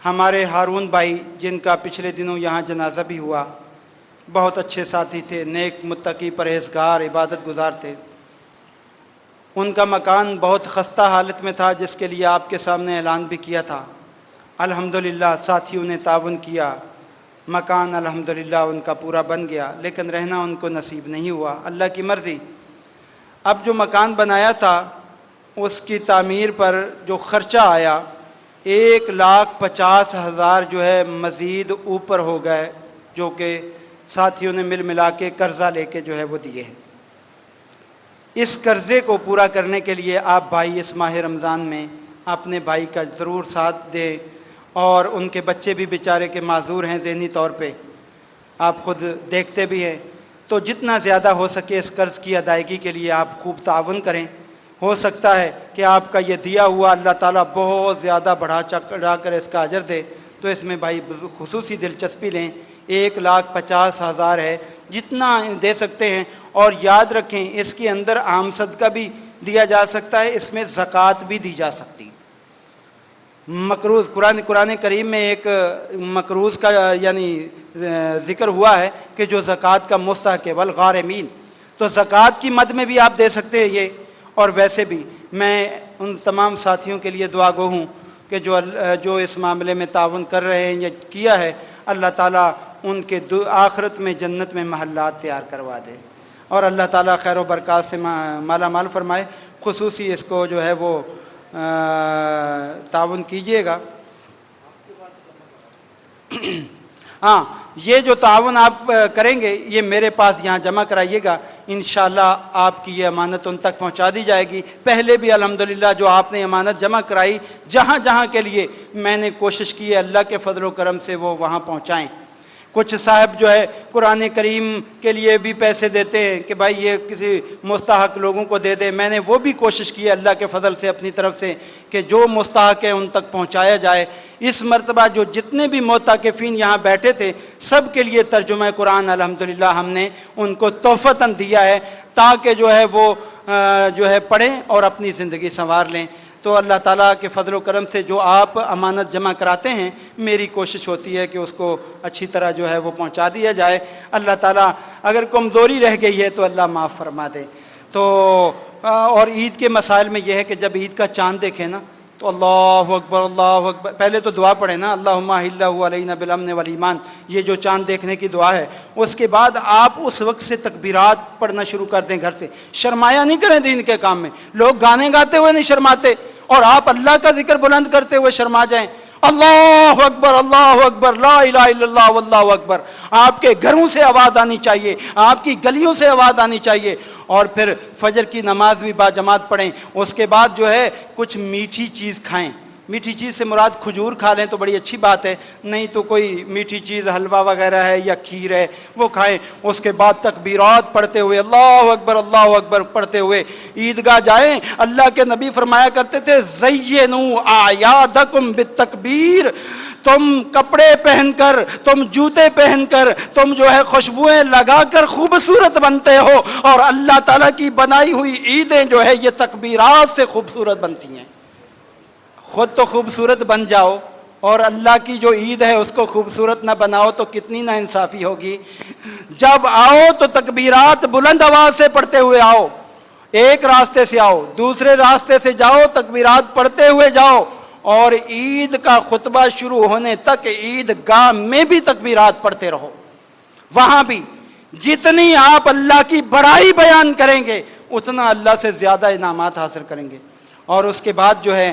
ہمارے ہارون بھائی، جن کا پچھلے دنوں یہاں جنازہ بھی ہوا، بہت اچھے ساتھی تھے، نیک متقی پرہیزگار عبادت گزار تھے۔ ان کا مکان بہت خستہ حالت میں تھا، جس کے لیے آپ کے سامنے اعلان بھی کیا تھا۔ الحمدللہ ساتھیوں نے تعاون کیا، مکان الحمدللہ ان کا پورا بن گیا، لیکن رہنا ان کو نصیب نہیں ہوا، اللہ کی مرضی۔ اب جو مکان بنایا تھا اس کی تعمیر پر جو خرچہ آیا 1,50,000 جو ہے مزید اوپر ہو گئے، جو کہ ساتھیوں نے ملا کے قرضہ لے کے جو ہے وہ دیے ہیں۔ اس قرضے کو پورا کرنے کے لیے آپ بھائی اس ماہ رمضان میں اپنے بھائی کا ضرور ساتھ دیں، اور ان کے بچے بھی بیچارے کے معذور ہیں ذہنی طور پہ، آپ خود دیکھتے بھی ہیں، تو جتنا زیادہ ہو سکے اس قرض کی ادائیگی کے لیے آپ خوب تعاون کریں۔ ہو سکتا ہے کہ آپ کا یہ دیا ہوا اللہ تعالیٰ بہت زیادہ بڑھا کر اس کا اجر دے، تو اس میں بھائی خصوصی دلچسپی لیں۔ 1,50,000 ہے، جتنا دے سکتے ہیں، اور یاد رکھیں اس کے اندر عام صدقہ بھی دیا جا سکتا ہے، اس میں زکوٰۃ بھی دی جا سکتی۔ مقروض قرآن کریم میں ایک مقروض کا یعنی ذکر ہوا ہے کہ جو زکوٰۃ کا مستحق ہے، والغارمین، تو زکوٰۃ کی مد میں بھی آپ دے سکتے ہیں یہ۔ اور ویسے بھی میں ان تمام ساتھیوں کے لیے دعا گو ہوں کہ جو اس معاملے میں تعاون کر رہے ہیں یا کیا ہے، اللہ تعالیٰ ان کے آخرت میں جنت میں محلات تیار کروا دے، اور اللہ تعالیٰ خیر و برکات سے مالا مال فرمائے۔ خصوصی اس کو جو ہے وہ تعاون کیجئے گا۔ ہاں، یہ جو تعاون آپ کریں گے یہ میرے پاس یہاں جمع کرائیے گا، انشاءاللہ آپ کی یہ امانت ان تک پہنچا دی جائے گی۔ پہلے بھی الحمدللہ جو آپ نے امانت جمع کرائی، جہاں جہاں کے لیے میں نے کوشش کی ہے اللہ کے فضل و کرم سے وہ وہاں پہنچائیں۔ کچھ صاحب جو ہے قرآن کریم کے لیے بھی پیسے دیتے ہیں کہ بھائی یہ کسی مستحق لوگوں کو دے دے، میں نے وہ بھی کوشش کی ہے اللہ کے فضل سے اپنی طرف سے کہ جو مستحق ہے ان تک پہنچایا جائے۔ اس مرتبہ جو جتنے بھی معتکفین یہاں بیٹھے تھے سب کے لیے ترجمہ قرآن الحمدللہ ہم نے ان کو تحفۃً دیا ہے، تاکہ جو ہے وہ جو ہے پڑھیں اور اپنی زندگی سنوار لیں۔ تو اللہ تعالیٰ کے فضل و کرم سے جو آپ امانت جمع کراتے ہیں، میری کوشش ہوتی ہے کہ اس کو اچھی طرح جو ہے وہ پہنچا دیا جائے۔ اللہ تعالیٰ اگر کمزوری رہ گئی ہے تو اللہ معاف فرما دے۔ تو اور عید کے مسائل میں یہ ہے کہ جب عید کا چاند دیکھیں نا تو اللہ اکبر اللہ اکبر، پہلے تو دعا پڑھیں نا، اللہم احلہ علینا بالامن والایمان، یہ جو چاند دیکھنے کی دعا ہے۔ اس کے بعد آپ اس وقت سے تکبیرات پڑھنا شروع کر دیں گھر سے، شرمایا نہیں کریں دین کے کام میں۔ لوگ گانے گاتے ہوئے نہیں شرماتے اور آپ اللہ کا ذکر بلند کرتے ہوئے شرما جائیں۔ اللہ اکبر لا الہ الا اللہ واللہ اکبر، آپ کے گھروں سے آواز آنی چاہیے، آپ کی گلیوں سے آواز آنی چاہیے۔ اور پھر فجر کی نماز بھی باجماعت پڑھیں۔ اس کے بعد جو ہے کچھ میٹھی چیز کھائیں۔ میٹھی چیز سے مراد کھجور کھا لیں تو بڑی اچھی بات ہے، نہیں تو کوئی میٹھی چیز حلوہ وغیرہ ہے یا کھیر ہے وہ کھائیں۔ اس کے بعد تکبیرات پڑھتے ہوئے اللہ اکبر پڑھتے ہوئے عیدگاہ جائیں۔ اللہ کے نبی فرمایا کرتے تھے زینوا اعیادکم بالتکبیر، تم کپڑے پہن کر، تم جوتے پہن کر، تم جو ہے خوشبوئیں لگا کر خوبصورت بنتے ہو، اور اللہ تعالیٰ کی بنائی ہوئی عیدیں جو ہے یہ تکبیرات سے خوبصورت بنتی ہیں۔ خود تو خوبصورت بن جاؤ اور اللہ کی جو عید ہے اس کو خوبصورت نہ بناؤ تو کتنی نا انصافی ہوگی۔ جب آؤ تو تکبیرات بلند آواز سے پڑھتے ہوئے آؤ، ایک راستے سے آؤ، دوسرے راستے سے جاؤ، تکبیرات پڑھتے ہوئے جاؤ، اور عید کا خطبہ شروع ہونے تک عید گاہ میں بھی تکبیرات پڑھتے رہو۔ وہاں بھی جتنی آپ اللہ کی بڑائی بیان کریں گے اتنا اللہ سے زیادہ انعامات حاصل کریں گے۔ اور اس کے بعد جو ہے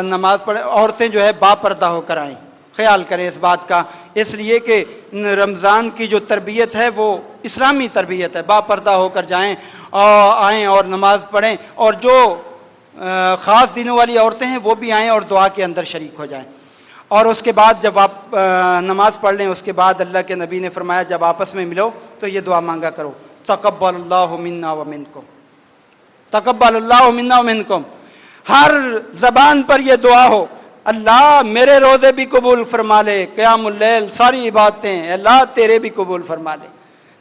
نماز پڑھیں، عورتیں جو ہے باپردہ ہو کر آئیں، خیال کریں اس بات کا، اس لیے کہ رمضان کی جو تربیت ہے وہ اسلامی تربیت ہے، باپردہ ہو کر جائیں اور آئیں اور نماز پڑھیں، اور جو خاص دنوں والی عورتیں ہیں وہ بھی آئیں اور دعا کے اندر شریک ہو جائیں۔ اور اس کے بعد جب آپ نماز پڑھ لیں اس کے بعد اللہ کے نبی نے فرمایا جب آپس میں ملو تو یہ دعا مانگا کرو، تقبل اللہ منا ومنکم، تقبل اللہ منا ومنکم۔ ہر زبان پر یہ دعا ہو، اللہ میرے روزے بھی قبول فرما لے، قیام اللیل ساری عبادتیں اللہ تیرے بھی قبول فرما لے۔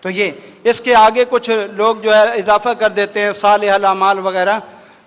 تو یہ اس کے آگے کچھ لوگ جو ہے اضافہ کر دیتے ہیں صالح الاعمال وغیرہ،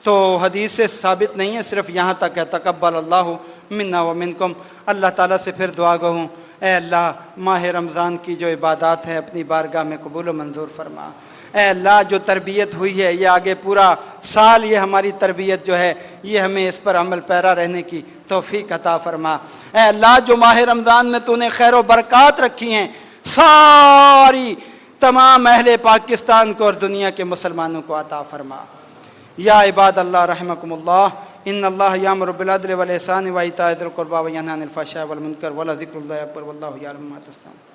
تو حدیث سے ثابت نہیں ہے، صرف یہاں تک ہے تقبل اللہ منا ومنکم۔ اللہ تعالیٰ سے پھر دعا گو، اے اللہ ماہ رمضان کی جو عبادات ہیں اپنی بارگاہ میں قبول و منظور فرما۔ اے اللہ جو تربیت ہوئی ہے یہ آگے پورا سال یہ ہماری تربیت جو ہے یہ ہمیں اس پر عمل پیرا رہنے کی توفیق عطا فرما۔ اے اللہ جو ماہ رمضان میں تو نے خیر و برکات رکھی ہیں ساری تمام اہل پاکستان کو اور دنیا کے مسلمانوں کو عطا فرما۔ یا عباد اللہ رحمکم اللہ، ان اللہ یامر بالعدل والاحسان وایتاء ذی القربی وینہی عن الفحشاء والمنکر ولذکر اللہ اکبر واللہ یعلم ما تصنعون۔